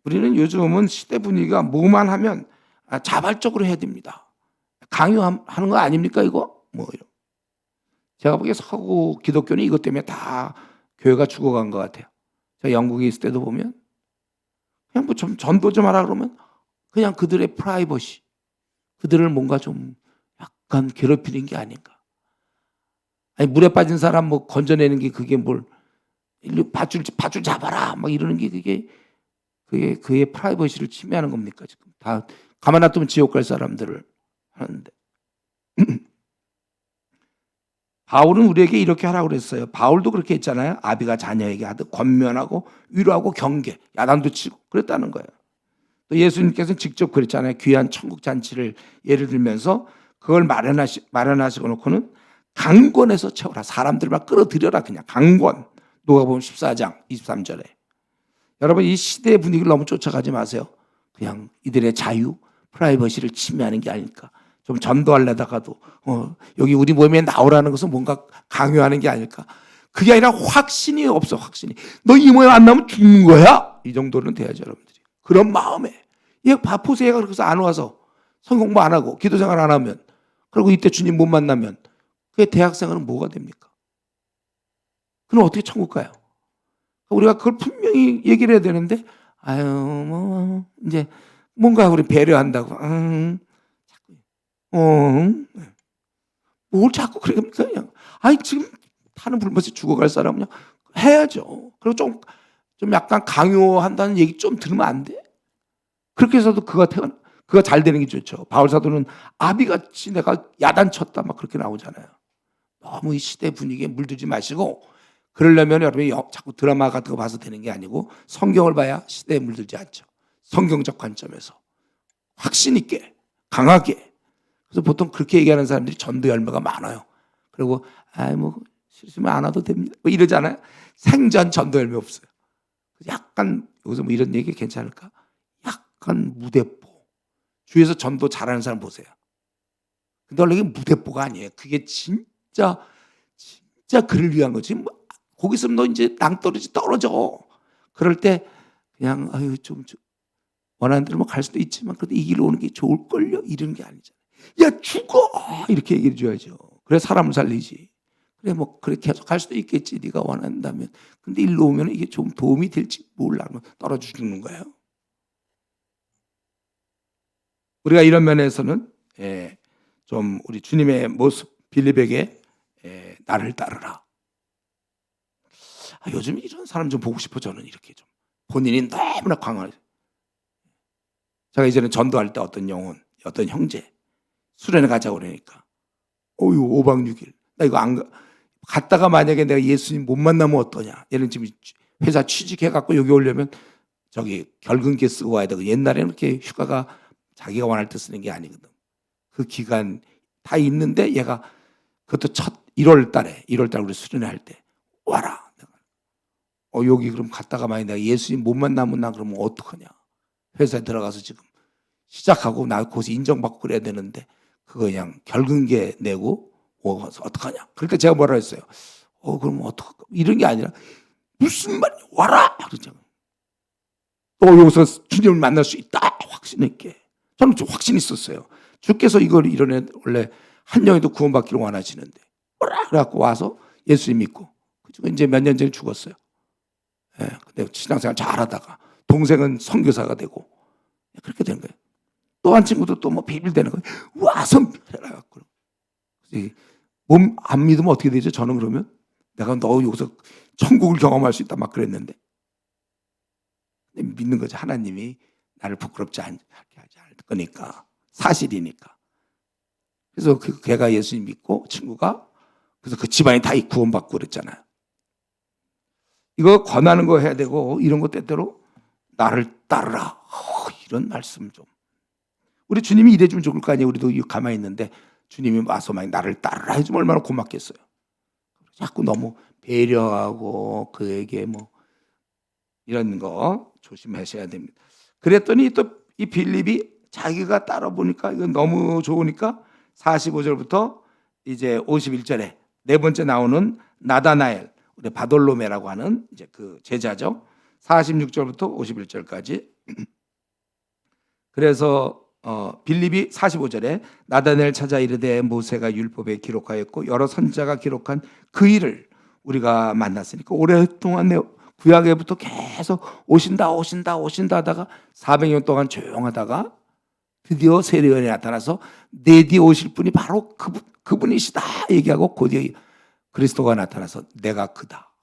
우리는 요즘은 시대 분위기가 뭐만 하면 자발적으로 해야 됩니다. 강요하는 거 아닙니까 이거? 제가 보기에 서구 기독교는 이것 때문에 다 교회가 죽어간 것 같아요. 제가 영국에 있을 때도 보면 그냥 뭐 좀 전도 좀 하라 그러면 그냥 그들의 프라이버시, 그들을 뭔가 좀 약간 괴롭히는 게 아닌가. 아니 물에 빠진 사람 뭐 건져내는 게 그게 뭘 밧줄 잡아라 막 이러는 게 그게 그의 프라이버시를 침해하는 겁니까? 지금 다 가만 놔두면 지옥 갈 사람들을 하는데. 바울은 우리에게 이렇게 하라고 그랬어요. 바울도 그렇게 했잖아요. 아비가 자녀에게 하듯 권면하고 위로하고 경계, 야단도 치고 그랬다는 거예요. 또 예수님께서는 직접 그랬잖아요. 귀한 천국 잔치를 예를 들면서 그걸 마련하시고 놓고는 강권해서 채워라. 사람들 막 끌어들여라. 그냥 강권. 누가복음 14장 23절에. 여러분 이 시대의 분위기를 너무 쫓아가지 마세요. 그냥 이들의 자유, 프라이버시를 침해하는 게 아닐까. 좀 전도하려다가도 여기 우리 모임에 나오라는 것은 뭔가 강요하는 게 아닐까. 그게 아니라 확신이 없어. 확신이. 너 이 모임 안 나오면 죽는 거야. 이 정도는 돼야죠 여러분들이. 그런 마음에. 얘 바쁘세요. 얘가 그래서 안 와서 성경 공부 안 하고 기도생활 안 하면, 그리고 이때 주님 못 만나면 그게 대학생활은 뭐가 됩니까? 그럼 어떻게 천국 가요? 우리가 그걸 분명히 얘기를 해야 되는데, 아유 뭐 이제 뭔가 우리 배려한다고 뭘 자꾸 그래 그냥. 아니 지금 타는 불못에 죽어갈 사람은 해야죠. 그리고 좀 약간 강요한다는 얘기 좀 들으면 안 돼? 그렇게 해서도 그가 잘 되는 게 좋죠. 바울 사도는 아비같이 내가 야단쳤다 막 그렇게 나오잖아요. 너무 이 시대 분위기에 물들지 마시고, 그러려면 여러분이 자꾸 드라마 같은 거 봐서 되는 게 아니고 성경을 봐야 시대에 물들지 않죠. 성경적 관점에서 확신 있게 강하게. 그래서 보통 그렇게 얘기하는 사람들이 전도 열매가 많아요. 그리고 뭐 싫으시면 안 와도 됩니다 뭐 이러잖아요. 생전 전도 열매 없어요. 약간 여기서 뭐 이런 얘기 괜찮을까? 약간 무대뽀. 주위에서 전도 잘하는 사람 보세요. 근데 원래 이게 무대뽀가 아니에요. 그게 진짜 그를 위한 거지. 거기 있으면 너 이제 낭떠러지 떨어져. 그럴 때 그냥 아유 좀 원하는 대로 갈 수도 있지만 그래도 이 길로 오는 게 좋을걸요? 이런 게 아니잖아요. 야 죽어! 이렇게 얘기해 줘야죠. 그래 사람을 살리지. 그래 뭐 그래 계속 갈 수도 있겠지. 네가 원한다면. 근데 일로 오면 이게 좀 도움이 될지 몰라. 떨어져 죽는 거예요. 우리가 이런 면에서는 좀 우리 주님의 모습, 빌립에게 나를 따르라. 요즘 이런 사람 좀 보고 싶어. 저는 이렇게 좀 본인이 너무나 강하게. 제가 이전에 전도할 때 어떤 영혼, 어떤 형제 수련회 가자고 그러니까 5박 6일 나 이거 안 갔다가 만약에 내가 예수님 못 만나면 어떠냐. 얘는 지금 회사 취직해갖고 여기 오려면 저기 결근계 쓰고 와야 되고, 옛날에는 이렇게 휴가가 자기가 원할 때 쓰는 게 아니거든. 그 기간 다 있는데 얘가 그것도 첫 1월 달에 우리 수련회 할 때 와라. 여기 그럼 갔다가 만약에 내가 예수님 못 만나면 나 그러면 어떡하냐. 회사에 들어가서 지금 시작하고 나 거기서 인정받고 그래야 되는데 그거 그냥 결근계 내고 와서 어떡하냐. 그러니까 제가 뭐라 했어요. 그럼 어떡할까. 이런 게 아니라 무슨 말이야. 와라. 그러잖아. 또 여기서 주님을 만날 수 있다 확신 있게. 저는 좀 확신이 있었어요. 주께서 이걸 이뤄내 원래 한 영이도 구원받기를 원하시는데 오라 그래갖고 와서 예수님 믿고 그리고 이제 몇 년 전에 죽었어요. 예, 근데 신앙생활 잘하다가 동생은 선교사가 되고 그렇게 되는 거예요. 또 한 친구도 또 뭐 비밀되는 거예요. 와서 해라갖고 몸 안 믿으면 어떻게 되죠? 저는 그러면 내가 너 여기서 천국을 경험할 수 있다 막 그랬는데 믿는 거죠. 하나님이 나를 부끄럽지 않게 하지 않을 거니까 사실이니까. 그래서 그 걔가 예수님 믿고 친구가 그래서 그 집안이 다 구원받고 그랬잖아요. 이거 권하는 거 해야 되고 이런 거 때때로 나를 따르라 이런 말씀 좀 우리 주님이 이래주면 좋을 거 아니에요. 우리도 가만히 있는데 주님이 와서 막 나를 따르라 해주면 얼마나 고맙겠어요. 자꾸 너무 배려하고 그에게 뭐 이런 거 조심하셔야 됩니다. 그랬더니 또 이 빌립이 자기가 따라 보니까 이건 너무 좋으니까 45절부터 이제 51절에 네 번째 나오는 나다나엘 우리 바돌로메라고 하는 이제 그 제자죠. 46절부터 51절까지. 그래서 빌립이 45절에 나다나엘 찾아 이르되 모세가 율법에 기록하였고 여러 선지자가 기록한 그 일을 우리가 만났으니까 오랫동안 내 구약에부터 계속 오신다 하다가 400년 동안 조용하다가 드디어 세례요한이 나타나서 내 뒤에 오실 분이 바로 그분이시다 얘기하고 곧이어 그리스도가 나타나서 내가 그다.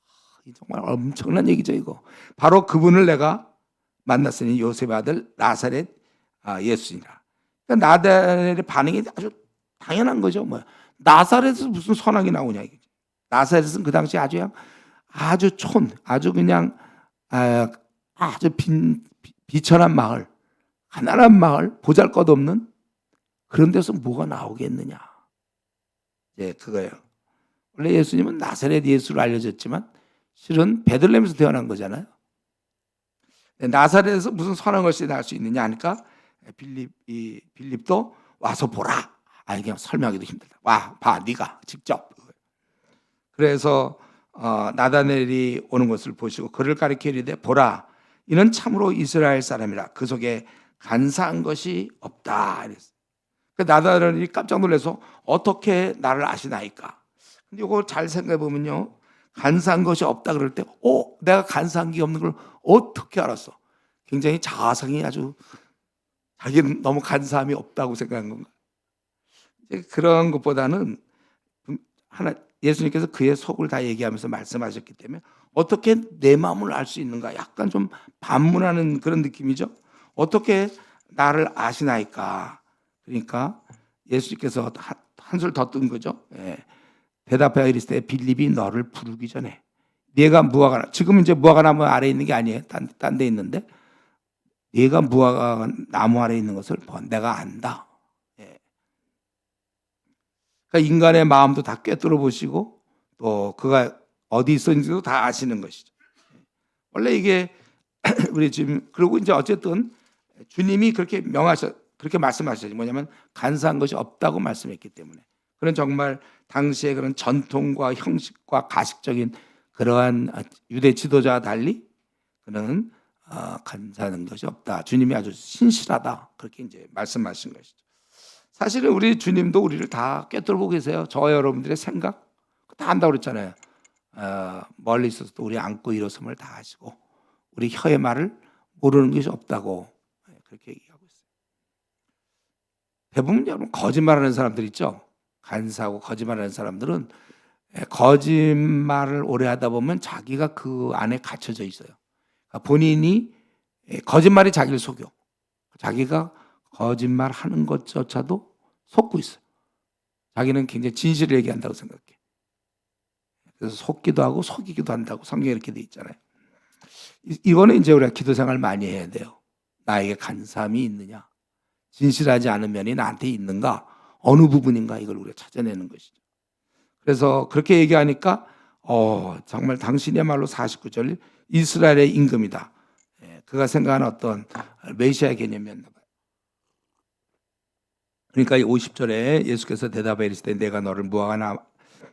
정말 엄청난 얘기죠 이거. 바로 그분을 내가 만났으니 요셉의 아들 나사렛 예수니라. 그러니까 나사렛의 반응이 아주 당연한 거죠. 뭐 나사렛에서 무슨 선악이 나오냐 이거지. 나사렛은 그 당시 아주 아주 그냥 아주 비천한 마을, 가난한 마을, 보잘것없는 그런 데서 뭐가 나오겠느냐. 예, 그거예요. 원래 예수님은 나사렛 예수로 알려졌지만 실은 베들레헴에서 태어난 거잖아요. 나사렛에서 무슨 선한 것이 날 수 있느냐 하니까 빌립도 와서 보라. 그냥 설명하기도 힘들다. 와, 봐, 네가 직접. 그래서 나다넬이 오는 것을 보시고 그를 가리켜 이르되 보라, 이는 참으로 이스라엘 사람이라 그 속에 간사한 것이 없다. 나다넬이 깜짝 놀라서 어떻게 나를 아시나이까? 근데 이거 잘 생각해 보면요, 간사한 것이 없다 그럴 때, 내가 간사한 게 없는 걸 어떻게 알았어? 굉장히 자아상이 아주 자기는 너무 간사함이 없다고 생각한 건가? 그런 것보다는 예수님께서 그의 속을 다 얘기하면서 말씀하셨기 때문에 어떻게 내 마음을 알 수 있는가? 약간 좀 반문하는 그런 느낌이죠. 어떻게 나를 아시나이까? 그러니까 예수님께서 한술 더 뜬 거죠. 대답하여 이르시되 빌립이 너를 부르기 전에 네가 무화과 지금 이제 무화과 나무 아래 있는 게 아니에요. 딴 데 있는데 네가 무화과 나무 아래 있는 것을 내가 안다. 그러니까 인간의 마음도 다 꿰뚫어 보시고 또 그가 어디 있었는지도 다 아시는 것이죠. 원래 이게 우리 지금 그리고 이제 어쨌든 주님이 그렇게 그렇게 말씀하셨죠. 뭐냐면 간사한 것이 없다고 말씀했기 때문에 그런 정말 당시의 그런 전통과 형식과 가식적인 그러한 유대 지도자와 달리 그는 간사한 것이 없다. 주님이 아주 신실하다. 그렇게 이제 말씀하신 것이죠. 사실은 우리 주님도 우리를 다 꿰뚫고 계세요. 저와 여러분들의 생각 다 안다고 그랬잖아요. 멀리 있어서도 우리 안고 일어섬을 다 하시고 우리 혀의 말을 모르는 것이 없다고 그렇게 얘기하고 있어요. 대부분 여러분 거짓말하는 사람들 있죠. 간사하고 거짓말하는 사람들은 거짓말을 오래 하다 보면 자기가 그 안에 갇혀져 있어요. 본인이 거짓말이 자기를 속여. 자기가 거짓말하는 것조차도 속고 있어요. 자기는 굉장히 진실을 얘기한다고 생각해. 그래서 속기도 하고 속이기도 한다고 성경에 이렇게 돼 있잖아요. 이거는 이제 우리가 기도 생활 많이 해야 돼요. 나에게 간사함이 있느냐, 진실하지 않은 면이 나한테 있는가, 어느 부분인가 이걸 우리가 찾아내는 것이죠. 그래서 그렇게 얘기하니까 정말 당신이야말로 49절 이스라엘의 임금이다. 그가 생각하는 어떤 메시아 개념이었나 봐요. 그러니까 이 50절에 예수께서 대답하여 이르시되 내가 너를 무화과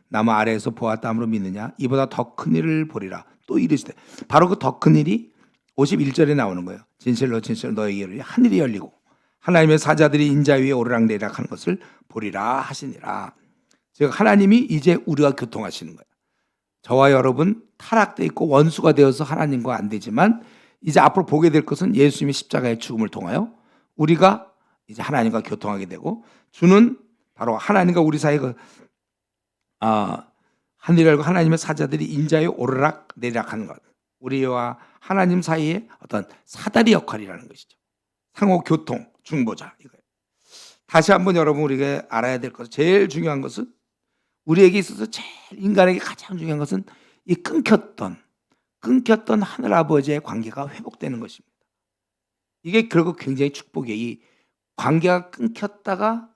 나무 아래에서 보았다함으로 믿느냐? 이보다 더 큰 일을 보리라. 또 이르시되 바로 그 더 큰 일이 51절에 나오는 거예요. 진실로 진실로 너에게 이르리 하늘이 열리고 하나님의 사자들이 인자 위에 오르락내리락 하는 것을 보리라 하시니라. 즉 하나님이 이제 우리가 교통하시는 거예요. 저와 여러분 타락돼 있고 원수가 되어서 하나님과 안 되지만 이제 앞으로 보게 될 것은 예수님의 십자가의 죽음을 통하여 우리가 이제 하나님과 교통하게 되고, 주는 바로 하나님과 우리 사이에 하늘이 열고 하나님의 사자들이 인자에 오르락 내리락 하는 것, 우리와 하나님 사이에 어떤 사다리 역할이라는 것이죠. 상호 교통 중보자 이거예요. 다시 한번 여러분 우리가 알아야 될 것은, 제일 중요한 것은, 우리에게 있어서 제일 인간에게 가장 중요한 것은 이 끊겼던 하늘 아버지의 관계가 회복되는 것입니다. 이게 결국 굉장히 축복이에요. 이 관계가 끊겼다가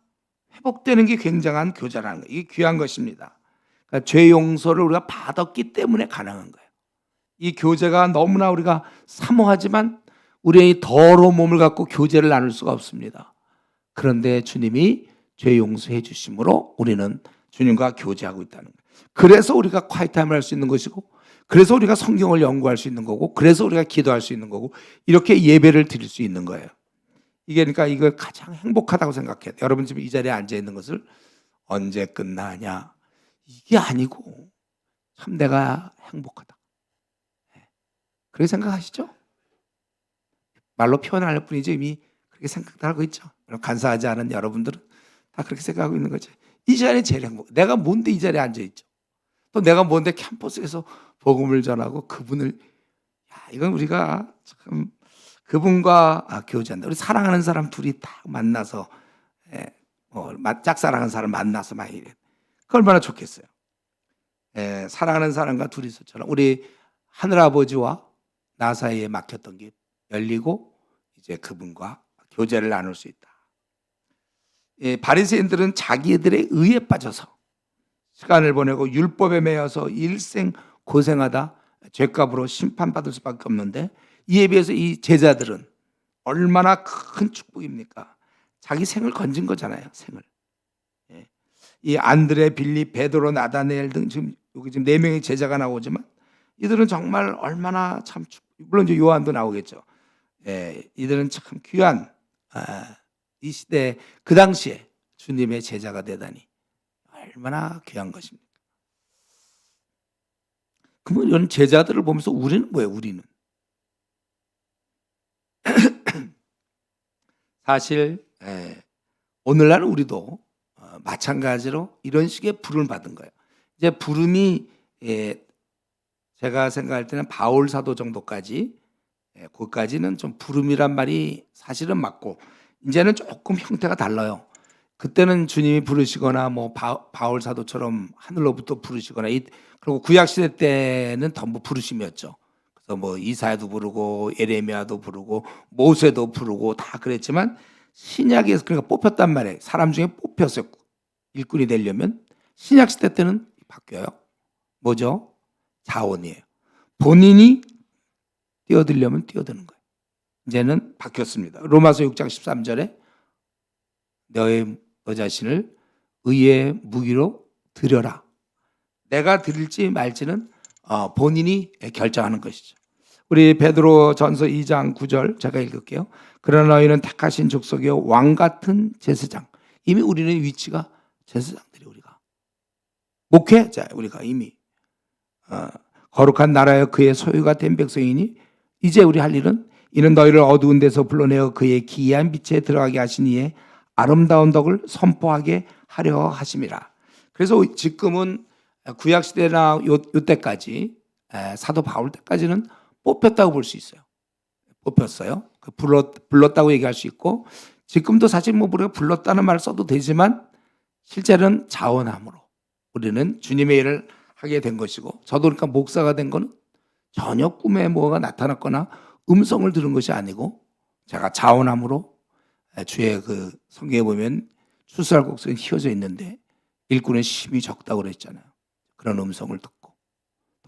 회복되는 게 굉장한 교제라는 거예요. 이게 귀한 것입니다. 그러니까 죄 용서를 우리가 받았기 때문에 가능한 거예요. 이 교제가 너무나 우리가 사모하지만 우리의 더러운 몸을 갖고 교제를 나눌 수가 없습니다. 그런데 주님이 죄 용서해 주심으로 우리는 주님과 교제하고 있다는 거예요. 그래서 우리가 콰이트타임을 할 수 있는 것이고, 그래서 우리가 성경을 연구할 수 있는 거고, 그래서 우리가 기도할 수 있는 거고, 이렇게 예배를 드릴 수 있는 거예요. 이게 그러니까 이걸 가장 행복하다고 생각해요. 여러분 지금 이 자리에 앉아 있는 것을 언제 끝나냐 이게 아니고 참 내가 행복하다 그렇게 생각하시죠? 말로 표현할 뿐이지 이미 그렇게 생각하고 있죠. 간사하지 않은 여러분들은 다 그렇게 생각하고 있는 거죠. 이 자리에 제일 행복. 내가 뭔데 이 자리에 앉아 있죠. 또 내가 뭔데 캠퍼스에서 복음을 전하고 그분을, 이건 우리가 참 그분과 교제한다. 우리 사랑하는 사람 둘이 딱 만나서 짝사랑하는 사람 만나서 막 이래. 그 얼마나 좋겠어요. 사랑하는 사람과 둘이서처럼 우리 하늘아버지와 나 사이에 막혔던 게 열리고 이제 그분과 교제를 나눌 수 있다. 바리새인들은 자기들의 의에 빠져서 시간을 보내고 율법에 매여서 일생 고생하다 죄값으로 심판받을 수밖에 없는데, 이에 비해서 이 제자들은 얼마나 큰 축복입니까? 자기 생을 건진 거잖아요. 생을. 이 안드레, 빌립, 베드로, 나다네엘 등 지금 여기 지금 4명의 제자가 나오지만 이들은 정말 얼마나 참 물론 이제 요한도 나오겠죠. 이들은 참 귀한 이 시대 그 당시에 주님의 제자가 되다니 얼마나 귀한 것입니까? 그러면 이런 제자들을 보면서 우리는 뭐예요? 우리는 사실 오늘날 우리도 마찬가지로 이런 식의 부름을 받은 거예요. 이제 부름이 제가 생각할 때는 바울 사도 정도까지, 거기까지는 좀 부름이란 말이 사실은 맞고, 이제는 조금 형태가 달라요. 그때는 주님이 부르시거나 뭐 바울 사도처럼 하늘로부터 부르시거나, 그리고 구약 시대 때는 전부 부르심이었죠. 그래서 뭐 이사야도 부르고 예레미야도 부르고 모세도 부르고 다 그랬지만, 신약에서 그러니까 뽑혔단 말이에요. 사람 중에 뽑혀서 일꾼이 되려면 신약 시대 때는 바뀌어요. 뭐죠? 자원이에요. 본인이 뛰어들려면 뛰어드는 거예요. 이제는 바뀌었습니다. 로마서 6장 13절에 너 자신을 의의 무기로 드려라. 내가 드릴지 말지는 본인이 결정하는 것이죠. 우리 베드로 전서 2장 9절 제가 읽을게요. 그러나 너희는 택하신 족속이요 왕 같은 제사장. 이미 우리는 위치가 제사장들이, 우리가 목회자, 우리가 이미 거룩한 나라여 그의 소유가 된 백성이니 이제 우리 할 일은 이는 너희를 어두운 데서 불러내어 그의 기이한 빛에 들어가게 하신 이의 아름다운 덕을 선포하게 하려 하심이라. 그래서 지금은 구약 시대나 요때까지 사도 바울 때까지는 뽑혔다고 볼 수 있어요. 뽑혔어요. 불렀다고 얘기할 수 있고, 지금도 사실 뭐 우리가 불렀다는 말을 써도 되지만 실제는 자원함으로 우리는 주님의 일을 하게 된 것이고, 저도 그러니까 목사가 된 거는 전혀 꿈에 뭐가 나타났거나 음성을 들은 것이 아니고, 제가 자원함으로, 주의 그 성경에 보면 추수할 곡성이 휘어져 있는데 일꾼의 힘이 적다고 그랬잖아요. 그런 음성을 듣고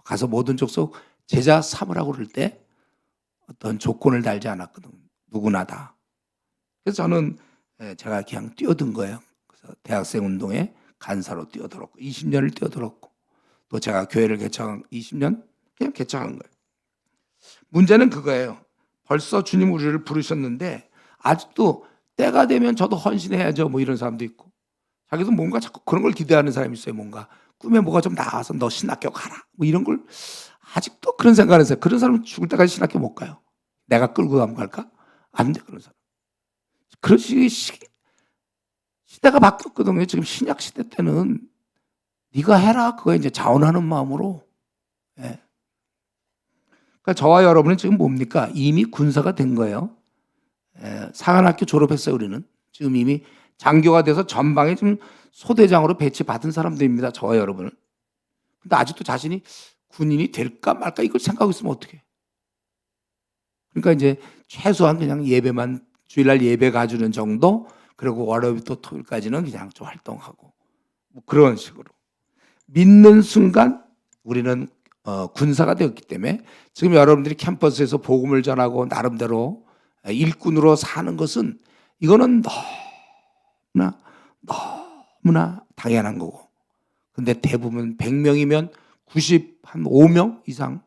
가서 모든 족속 제자 삼으라고 그럴 때 어떤 조건을 달지 않았거든. 누구나 다. 그래서 저는 제가 그냥 뛰어든 거예요. 그래서 대학생 운동에 간사로 뛰어들었고 20년을 뛰어들었고, 또 제가 교회를 개척한 20년 그냥 개척한 거예요. 문제는 그거예요. 벌써 주님 우리를 부르셨는데 아직도 때가 되면 저도 헌신해야죠 뭐 이런 사람도 있고, 자기도 뭔가 자꾸 그런 걸 기대하는 사람이 있어요. 뭔가 꿈에 뭐가 좀 나와서 너 신학교 가라 뭐 이런 걸 아직도 그런 생각을 해서, 그런 사람은 죽을 때까지 신학교 못 가요. 내가 끌고 가면 갈까? 안 돼, 그런 사람. 그런 시대가 바뀌었거든요. 지금 신약 시대 때는 네가 해라, 그거 이제 자원하는 마음으로. 예. 그러니까 저와 여러분은 지금 뭡니까? 이미 군사가 된 거예요. 사관학교 졸업했어요. 우리는 지금 이미 장교가 돼서 전방에 지금 소대장으로 배치받은 사람들입니다. 저와 여러분은. 근데 아직도 자신이 군인이 될까 말까 이걸 생각하고 있으면 어떡해. 그러니까 이제 최소한 그냥 예배만, 주일날 예배 가주는 정도, 그리고 월요일부터 토요일까지는 그냥 좀 활동하고 뭐 그런 식으로. 믿는 순간 우리는 군사가 되었기 때문에 지금 여러분들이 캠퍼스에서 복음을 전하고 나름대로 일꾼으로 사는 것은, 이거는 너무나 당연한 거고. 근데 대부분 100명이면 95명 이상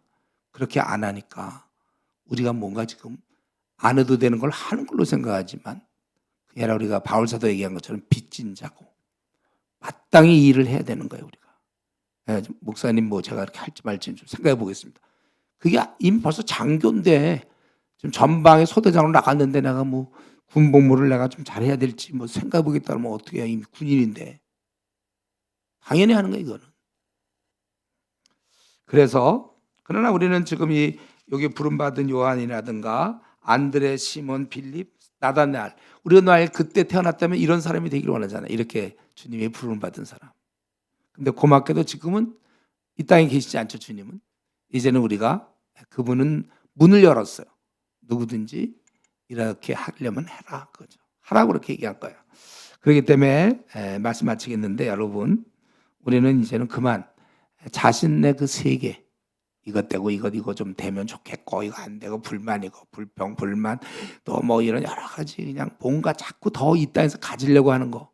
그렇게 안 하니까 우리가 뭔가 지금 안 해도 되는 걸 하는 걸로 생각하지만, 그게 아니라 우리가 바울사도 얘기한 것처럼 빚진 자고 마땅히 이 일을 해야 되는 거예요. 우리가. 목사님 뭐 제가 이렇게 할지 말지 좀 생각해 보겠습니다. 그게 이미 벌써 장교인데 지금 전방에 소대장으로 나갔는데 내가 뭐 군복무를 내가 좀 잘해야 될지 뭐 생각해 보겠다 그러면 어떻게 해. 이미 군인인데. 당연히 하는 거예요, 이거는. 그래서 그러나 우리는 지금 여기 부름받은 요한이라든가 안드레, 시몬, 빌립, 나다나엘, 우리가 만약 그때 태어났다면 이런 사람이 되기를 원하잖아요. 이렇게 주님이 부름받은 사람. 근데 고맙게도 지금은 이 땅에 계시지 않죠. 주님은. 이제는 우리가, 그분은 문을 열었어요. 누구든지 이렇게 하려면 해라, 그거죠. 하라고 그렇게 얘기할 거예요. 그렇기 때문에 말씀 마치겠는데, 여러분, 우리는 이제는 그만 자신의 그 세계, 이것 되고 이거 좀 되면 좋겠고, 이거 안 되고 불만이고 불평 불만 또 뭐 이런 여러 가지 그냥 뭔가 자꾸 더 이 땅에서 가지려고 하는 거,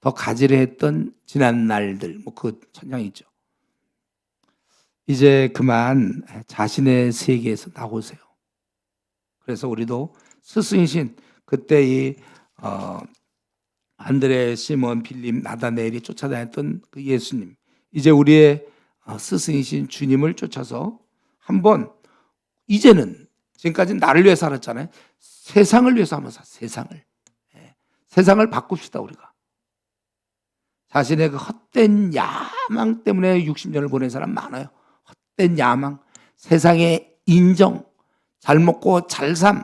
더 가지려 했던 지난 날들, 뭐 그 천장이 있죠. 이제 그만 자신의 세계에서 나오세요. 그래서 우리도 스승이신 그때 이 안드레, 시몬, 빌립, 나다나엘이 쫓아다녔던 그 예수님, 이제 우리의 스승이신 주님을 쫓아서 한번, 이제는 지금까지 나를 위해 살았잖아요. 세상을 위해서 한번 세상을. 세상을 바꿉시다, 우리가. 자신의 그 헛된 야망 때문에 60년을 보낸 사람 많아요. 헛된 야망, 세상의 인정, 잘 먹고 잘 삶,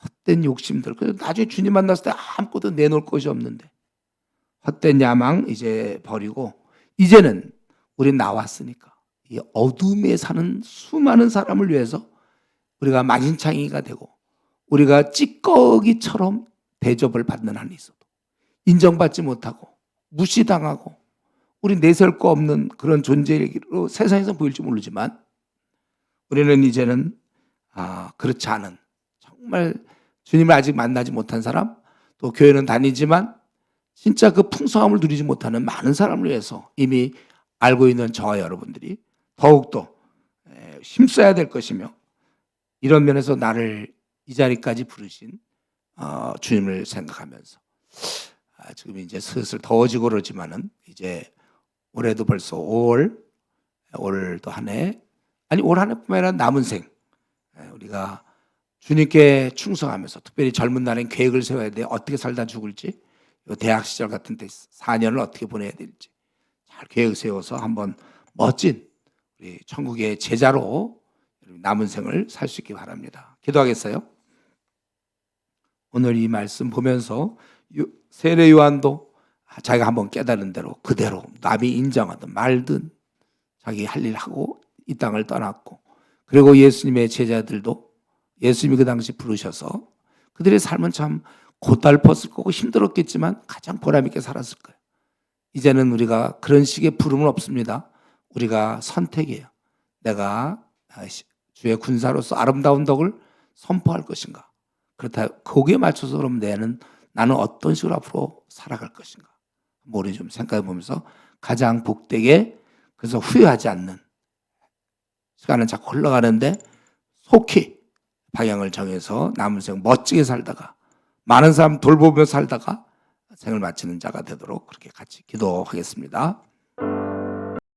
헛된 욕심들. 그래서 나중에 주님 만났을 때 아무것도 내놓을 것이 없는데, 헛된 야망 이제 버리고, 이제는 우리 나왔으니까 이 어둠에 사는 수많은 사람을 위해서 우리가 만신창이가 되고, 우리가 찌꺼기처럼 대접을 받는 한이 있어도 인정받지 못하고 무시당하고 우리 내세울 거 없는 그런 존재로 세상에서 보일지 모르지만, 우리는 이제는 그렇지 않은, 정말 주님을 아직 만나지 못한 사람, 또 교회는 다니지만 진짜 그 풍성함을 누리지 못하는 많은 사람을 위해서 이미 알고 있는 저와 여러분들이 더욱더 힘써야 될 것이며, 이런 면에서 나를 이 자리까지 부르신 주님을 생각하면서, 지금 이제 슬슬 더워지고 그러지만은 이제 올해도 벌써 5월, 올도 한 해, 아니 올 한 해뿐만 아니라 남은 생, 우리가 주님께 충성하면서, 특별히 젊은 날엔 계획을 세워야 돼. 어떻게 살다 죽을지, 대학 시절 같은 때 4년을 어떻게 보내야 될지 잘 계획 세워서 한번 멋진 우리 천국의 제자로 남은 생을 살 수 있기 바랍니다. 기도하겠어요? 오늘 이 말씀 보면서 세례 요한도 자기가 한번 깨달은 대로 그대로 남이 인정하든 말든 자기 할 일 하고 이 땅을 떠났고, 그리고 예수님의 제자들도 예수님이 그 당시 부르셔서 그들의 삶은 참 고달팠을 거고 힘들었겠지만 가장 보람 있게 살았을 거예요. 이제는 우리가 그런 식의 부름은 없습니다. 우리가 선택이에요. 내가 주의 군사로서 아름다운 덕을 선포할 것인가, 그렇다 거기에 맞춰서 그럼 나는 어떤 식으로 앞으로 살아갈 것인가, 우리 좀 생각해 보면서 가장 복되게, 그래서 후회하지 않는, 시간은 자꾸 흘러가는데 속히 방향을 정해서 남은 생 멋지게 살다가 많은 사람 돌보며 살다가 생을 마치는 자가 되도록 그렇게 같이 기도하겠습니다.